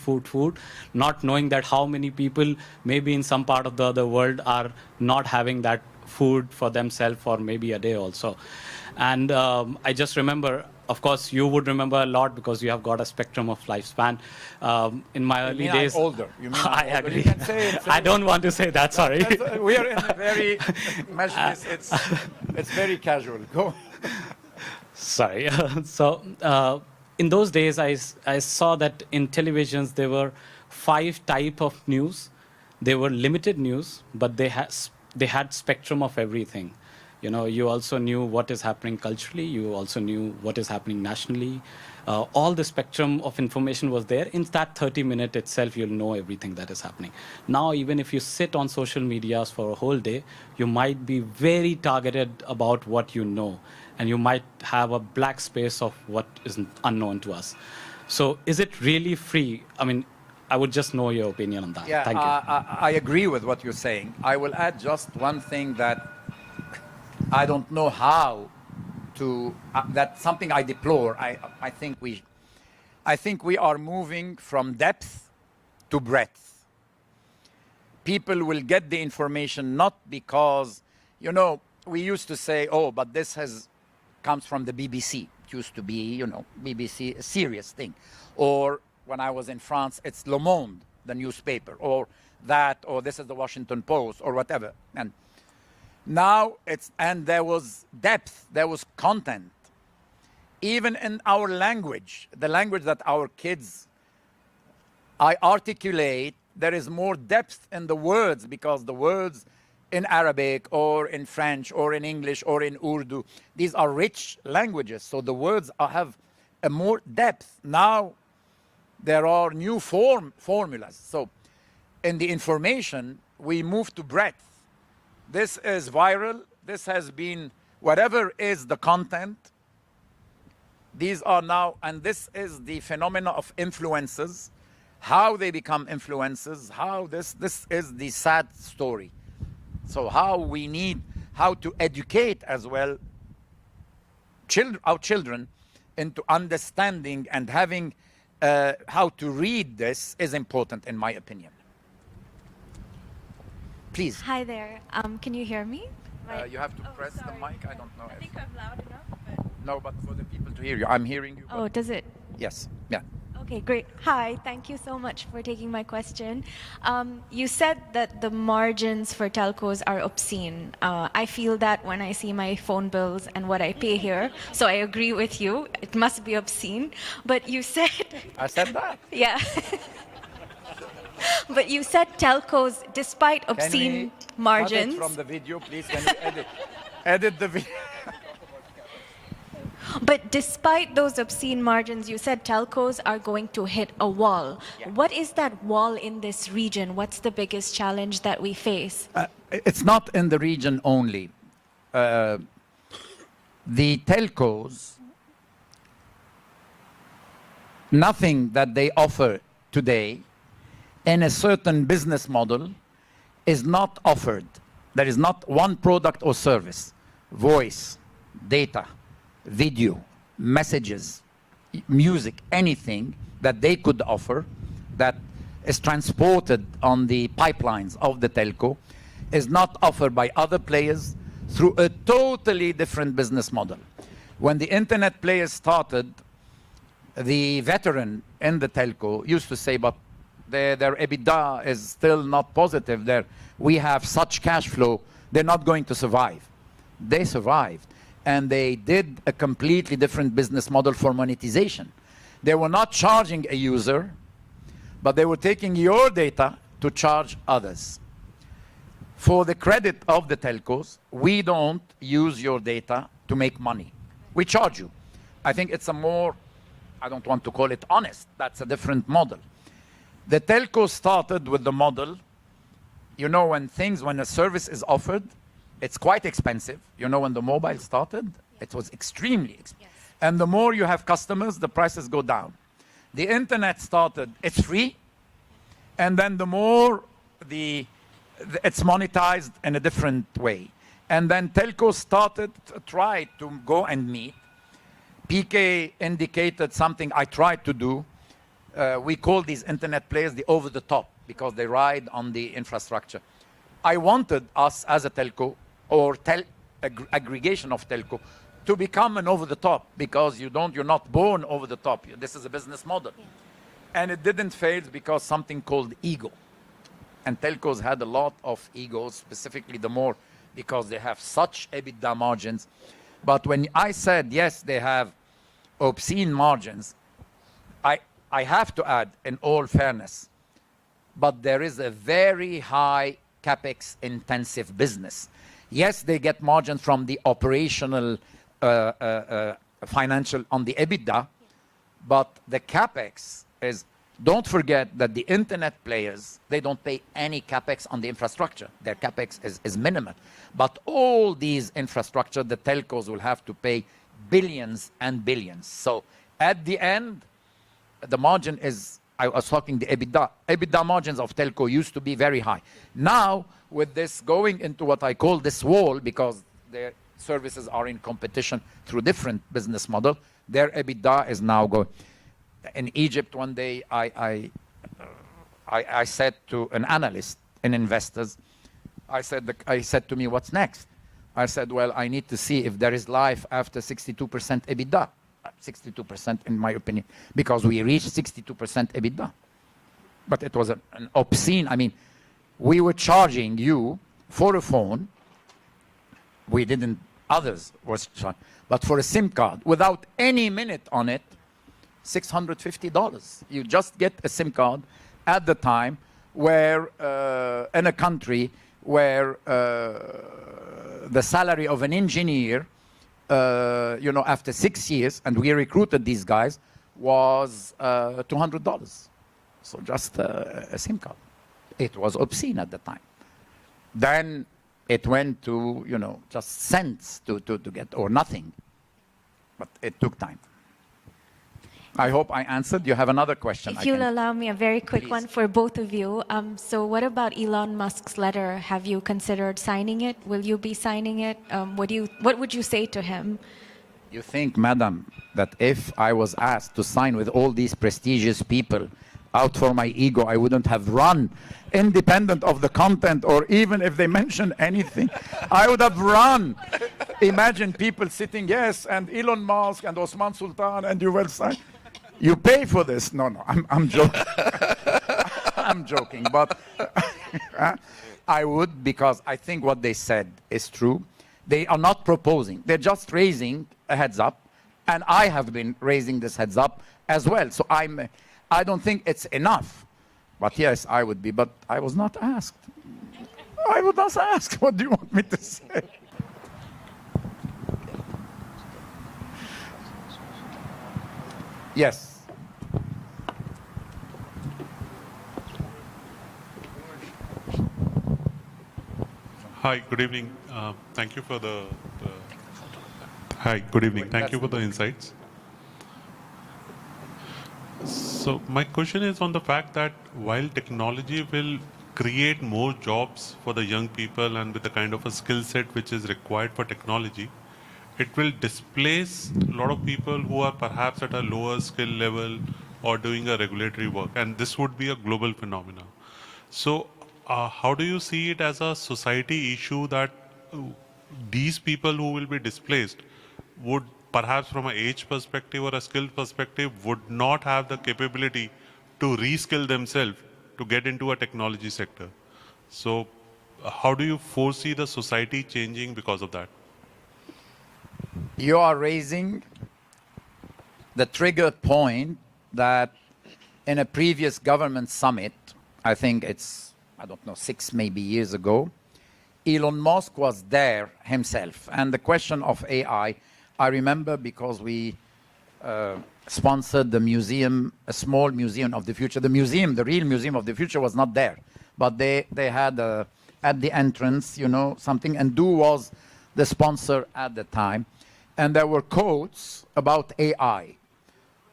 not knowing that how many people maybe in some part of the other world are not having that food for themselves for maybe a day also. And I just remember, of course, you would remember a lot because you have got a spectrum of lifespan. In my early days, I'm older. You mean I I'm older? agree. You can say it. I don't want to say that. Sorry. We are in a very it's very casual. Go. Sorry. So in those days, I saw that in televisions there were 5 types of news. They were limited news, but they had spectrum of everything. You know, you also knew what is happening culturally. You also knew what is happening nationally. All the spectrum of information was there. In that 30-minute itself, you'll know everything that is happening. Now, even if you sit on social medias for a whole day, you might be very targeted about what you know. And you might have a black space of what is unknown to us. So is it really free? I mean, I would just know your opinion on that. Yeah, Thank you. I agree with what you're saying. I will add just one thing that I don't know how to. That's something I deplore. I think we are moving from depth to breadth. People will get the information not because, you know, we used to say, oh, but this comes from the BBC. It used to be, you know, BBC, a serious thing. Or when I was in France, it's Le Monde, the newspaper, or this is the Washington Post, or whatever. And now and there was depth, there was content. even in our language, the language that our kids I articulate, there is more depth in the words because the words in Arabic or in French or in English or in Urdu, these are rich languages. So the words have a more depth. Now there are new formulas. So in the information, we move to breadth. This is viral. This has been, whatever is the content, these are now, and this is the phenomena of influencers, how they become influencers, how this is the sad story. So how we need, how to educate as well our children into understanding and having how to read this is important in my opinion. Please. Hi there. Can you hear me? You have to press the sorry. mic. I don't know. I think I'm loud enough. But... No, but for the people to hear you, I'm hearing you. Oh, does it? Yes. Yeah. Okay, great. Hi, thank you so much for taking my question. You said that the margins for telcos are obscene. I feel that when I see my phone bills and what I pay here, so I agree with you. It must be obscene. But you said... I said that. Yeah. But you said telcos, despite obscene margins... Cut it from the video, please. Can you edit the video? But despite those obscene margins, you said telcos are going to hit a wall. Yeah. What is that wall in this region? What's the biggest challenge that we face? It's not in the region only. The telcos, nothing that they offer today in a certain business model is not offered. There is not one product or service, voice, data, video, messages, music, anything that they could offer that is transported on the pipelines of the telco is not offered by other players through a totally different business model. When the internet players started, the veteran in the telco used to say, but their EBITDA is still not positive. We have such cash flow, they're not going to survive. They survived. And they did a completely different business model for monetization. They were not charging a user, but they were taking your data to charge others. For the credit of the telcos, we don't use your data to make money. We charge you. I think it's a more, I don't want to call it honest, that's a different model. The telco started with the model, you know, when a service is offered, it's quite expensive. You know, when the mobile started, it was extremely expensive. Yes. And the more you have customers, the prices go down. The internet started, it's free. And then the more it's monetized in a different way. And then telcos started to try to go and meet. PK indicated something I tried to do. We call these internet players the over-the-top because they ride on the infrastructure. I wanted us as a telco or aggregation of telco to become an over-the-top because you're not born over-the-top. This is a business model. Yeah. And it didn't fail because something called ego. And telcos had a lot of egos, specifically the more because they have such EBITDA margins. But when I said, yes, they have obscene margins, I have to add, in all fairness, but there is a very high capex intensive business. Yes, they get margins from the operational financial on the EBITDA, but the capex is, don't forget that the internet players, they don't pay any capex on the infrastructure. Their capex is minimal. But all these infrastructure, the telcos will have to pay billions and billions. So at the end, the margin is, I was talking the EBITDA. EBITDA margins of telco used to be very high. Now, with this going into what I call this wall, because their services are in competition through different business model, their EBITDA is now going. In Egypt, one day, I said to an analyst and investors, I said to me, what's next? I said, well, I need to see if there is life after 62% EBITDA. 62% in my opinion, because we reached 62% EBITDA. But it was an obscene, I mean, we were charging you for a phone. We didn't Others was charged. But for a SIM card, without any minute on it, $650. You just get a SIM card at the time where, in a country where the salary of an engineer, after 6 years, and we recruited these guys, was $200. So just a SIM card. It was obscene at the time. Then it went to, just cents to get, or nothing. But it took time. I hope I answered. You have another question? If you'll allow me a very quick one for both of you. So what about Elon Musk's letter? Have you considered signing it? Will you be signing it? What would you say to him? You think, madam, that if I was asked to sign with all these prestigious people out for my ego, I wouldn't have run, independent of the content, or even if they mention anything, I would have run. Imagine people sitting, yes, and Elon Musk and Osman Sultan, and you will sign. You pay for this. No, I'm joking. I'm joking, but I would, because I think what they said is true. They are not proposing. They're just raising a heads up, and I have been raising this heads up as well. So I don't think it's enough. But yes, I would be, but I was not asked. I was not asked. What do you want me to say? Yes. Hi, good evening. Thank you for the Hi, good evening. Thank you for the insights. So my question is on the fact that while technology will create more jobs for the young people and with the kind of a skill set which is required for technology, it will displace a lot of people who are perhaps at a lower skill level or doing a regulatory work, and this would be a global phenomenon. So how do you see it as a society issue that these people who will be displaced would perhaps from an age perspective or a skill perspective would not have the capability to reskill themselves to get into a technology sector? So how do you foresee the society changing because of that? You are raising the trigger point that in a previous government summit, I think it's, I don't know, 6 maybe years ago, Elon Musk was there himself. And the question of AI, I remember because we sponsored the museum, a small museum of the future. The museum, the real museum of the future was not there, but they had at the entrance, something, and Du was the sponsor at the time. And there were quotes about AI,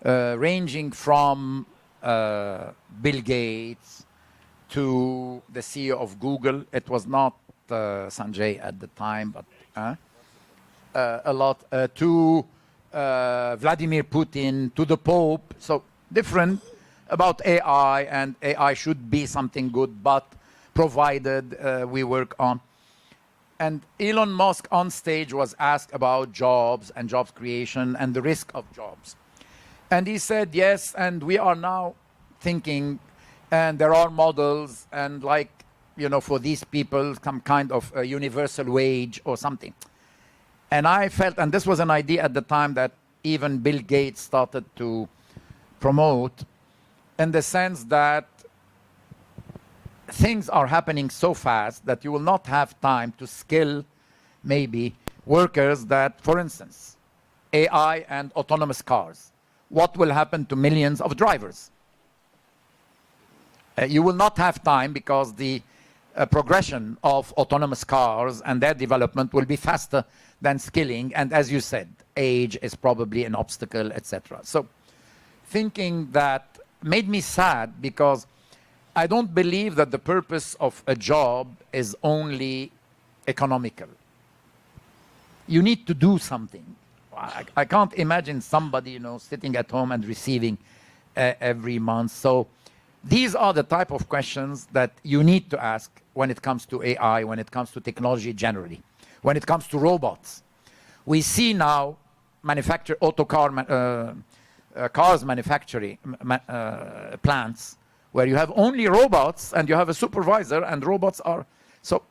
ranging from Bill Gates to the CEO of Google. It was not Sanjay at the time, but a lot, to Vladimir Putin, to the Pope. So different about AI, and AI should be something good, but provided we work on. And Elon Musk on stage was asked about jobs and jobs creation and the risk of jobs. And he said, yes, and we are now thinking, and there are models, and for these people, some kind of a universal wage or something. And I felt, and this was an idea at the time that even Bill Gates started to promote, in the sense that things are happening so fast that you will not have time to skill maybe workers that, for instance, AI and autonomous cars. What will happen to millions of drivers? You will not have time because the progression of autonomous cars and their development will be faster than skilling. And as you said, age is probably an obstacle, etc. So thinking that made me sad, because I don't believe that the purpose of a job is only economical. You need to do something. I can't imagine somebody, sitting at home and receiving every month. So these are the type of questions that you need to ask when it comes to AI, when it comes to technology generally, when it comes to robots. We see now cars manufacturing plants where you have only robots and you have a supervisor, and robots are... So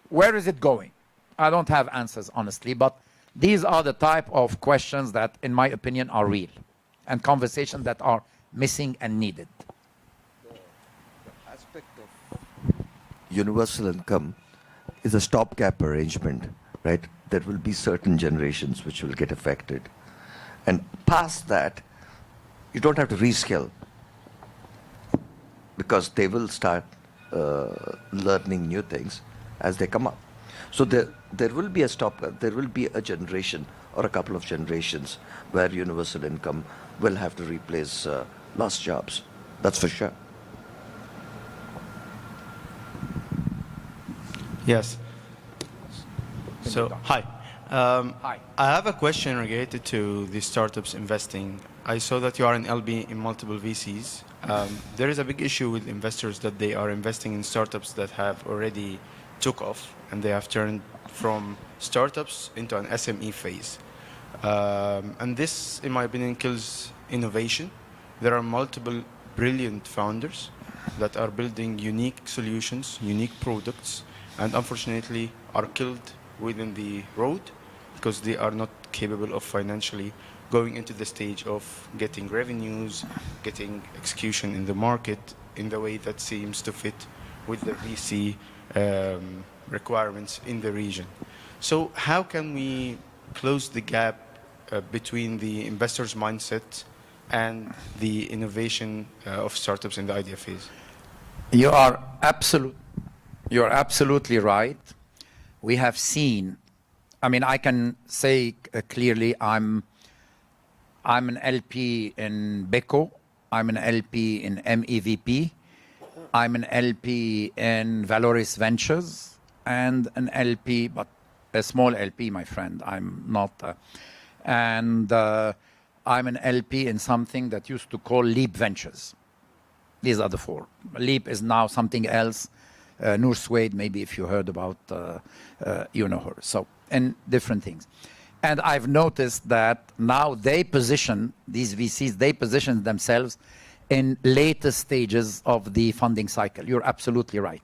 where is it going? I don't have answers, honestly, but These are the type of questions that, in my opinion, are real, and conversations that are missing and needed. Aspect of universal income is a stopgap arrangement, right? There will be certain generations which will get affected. And past that, you don't have to reskill because they will start learning new things as they come up. So there will be a stopgap, there will be a generation or a couple of generations where universal income will have to replace lost jobs. That's for sure. Yes. So, hi. Hi. I have a question related to the startups investing. I saw that you are an LB in multiple VCs. There is a big issue with investors that they are investing in startups that have already took off and they have turned from startups into an SME phase. And this, in my opinion, kills innovation. There are multiple brilliant founders that are building unique solutions, unique products, and unfortunately are killed within the road because they are not capable of financially going into the stage of getting revenues, getting execution in the market in the way that seems to fit with the VC requirements in the region. So how can we close the gap between the investor's mindset and the innovation of startups in the idea phase? You are absolutely right. We have seen, I mean, I can say clearly I'm an LP in Beko, I'm an LP in MEVP, I'm an LP in Valoris Ventures, and an LP, but a small LP, my friend. I'm not, I'm an LP in something that used to call Leap Ventures. These are the four. Leap is now something else. Noor Suede, maybe if you heard about, you know her. So, and different things. And I've noticed that now they position, these VCs, they position themselves in later stages of the funding cycle. You're absolutely right.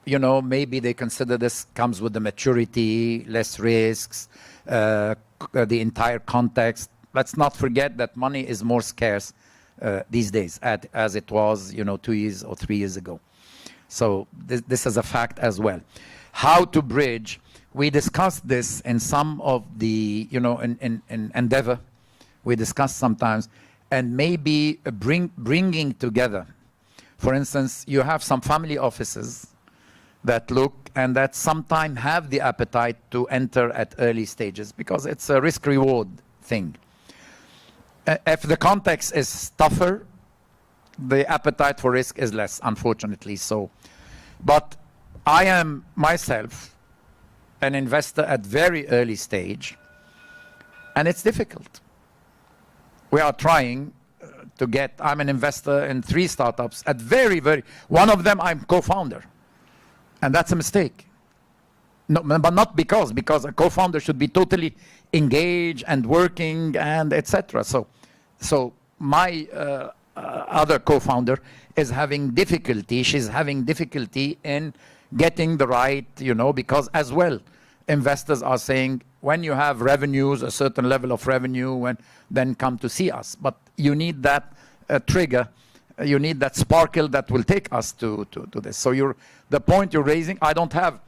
You know, maybe they consider this comes with the maturity, less risks, the entire context. Let's not forget that money is more scarce these days as it was, you know, 2 years or 3 years ago. So this is a fact as well. How to bridge, we discussed this in some of the, you know, in Endeavor, we discussed sometimes, and maybe bringing together. For instance, you have some family offices that look and that sometimes have the appetite to enter at early stages because it's a risk-reward thing. If the context is tougher, the appetite for risk is less, unfortunately so. But I am myself an investor at very early stage, and it's difficult. We are trying to get, I'm an investor in 3 startups at one of them I'm co-founder, and that's a mistake. No, but not because a co-founder should be totally engaged and working and etc. So my other co-founder is having difficulty. She's having difficulty in getting the right, you know, because as well, investors are saying when you have revenues, a certain level of revenue, then come to see us. But you need that trigger. You need that sparkle that will take us to this. So the point you're raising, I don't have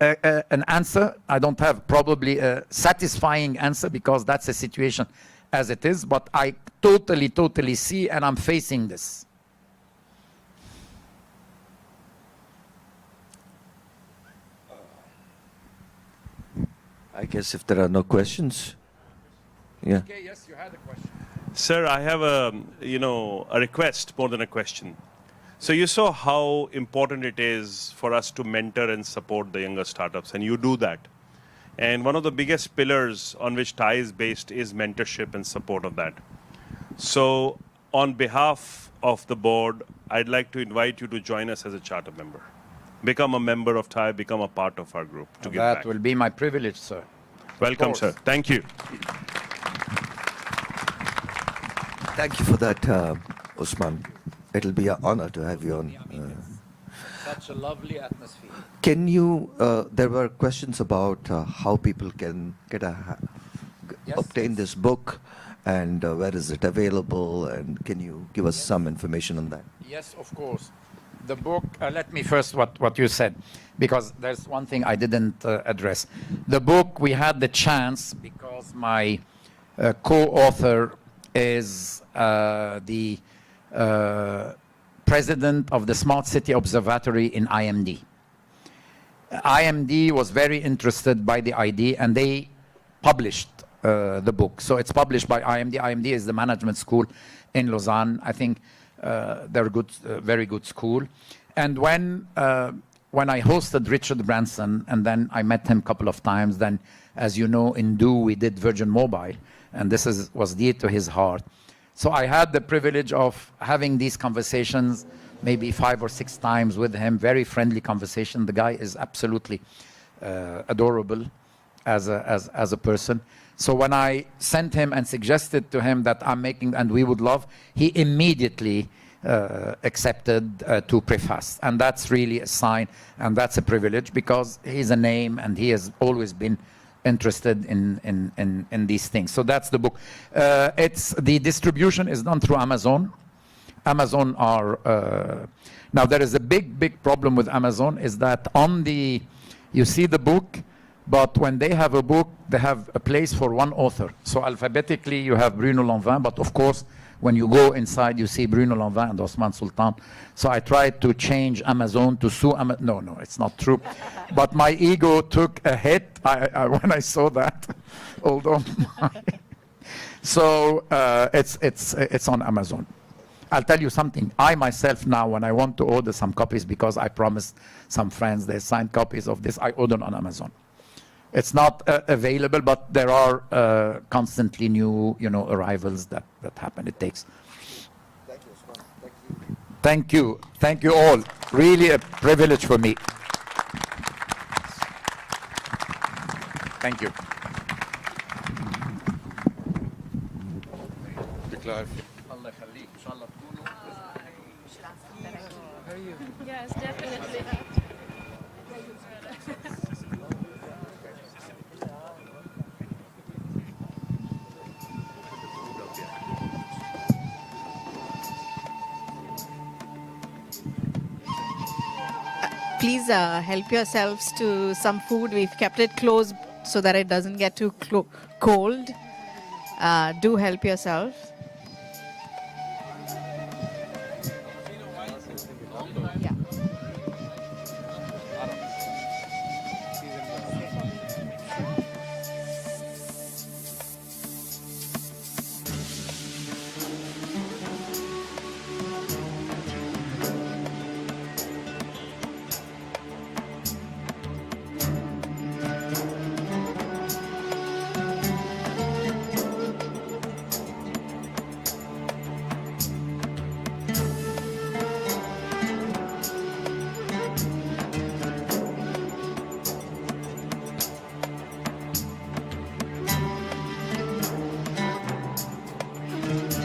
an answer. I don't have probably a satisfying answer because that's a situation as it is, but I totally see and I'm facing this. I guess if there are no questions, yeah. Okay, yes, you had a question. Sir, I have a request more than a question. So you saw how important it is for us to mentor and support the younger startups, and you do that. And one of the biggest pillars on which TiE is based is mentorship and support of that. So on behalf of the board, I'd like to invite you to join us as a charter member. Become a member of TiE, become a part of our group to give back. That will be my privilege, sir. Welcome, sir. Thank you. Thank you for that, Usman. It'll be an honor to have you on. Such a lovely atmosphere. Can you, there were questions about how people can get Yes, obtain yes. this book and where is it available, and can you give us some information on that? Yes, of course. The book, let me first what you said, because there's one thing I didn't address. The book, we had the chance, because my co-author is the president of the Smart City Observatory in IMD. IMD was very interested by the idea, and they published the book. So it's published by IMD. IMD is the management school in Lausanne. I think they're good, very good school. And when I hosted Richard Branson, and then I met him a couple of times, then, as you know, in Do we did Virgin Mobile, and this was dear to his heart. So I had the privilege of having these conversations maybe 5 or 6 times with him, very friendly conversation. The guy is absolutely adorable as a person. So when I sent him and suggested to him that I'm making, and we would love, he immediately accepted to preface. And that's really a sign, and that's a privilege, because he's a name and he has always been interested in these things. So that's the book. The distribution is done through Amazon. Amazon are, now there is a big problem with Amazon, is that you see the book, but when they have a book, they have a place for one author. So alphabetically, you have Bruno Lanvin, but of course, when you go inside, you see Bruno Lanvin and Osman Sultan. So I tried to change Amazon to Sue Amazon. No, it's not true. But my ego took a hit when I saw that. Although, so it's on Amazon. I'll tell you something. I myself now, when I want to order some copies, because I promised some friends they signed copies of this, I order on Amazon. It's not available, but there are constantly new, arrivals that happen. It takes. Thank you, Usman. Thank you. Thank you all. Really a privilege for me. Thank you. Yes, definitely. Please help yourselves to some food. We've kept it closed so that it doesn't get too cold. Do help yourself.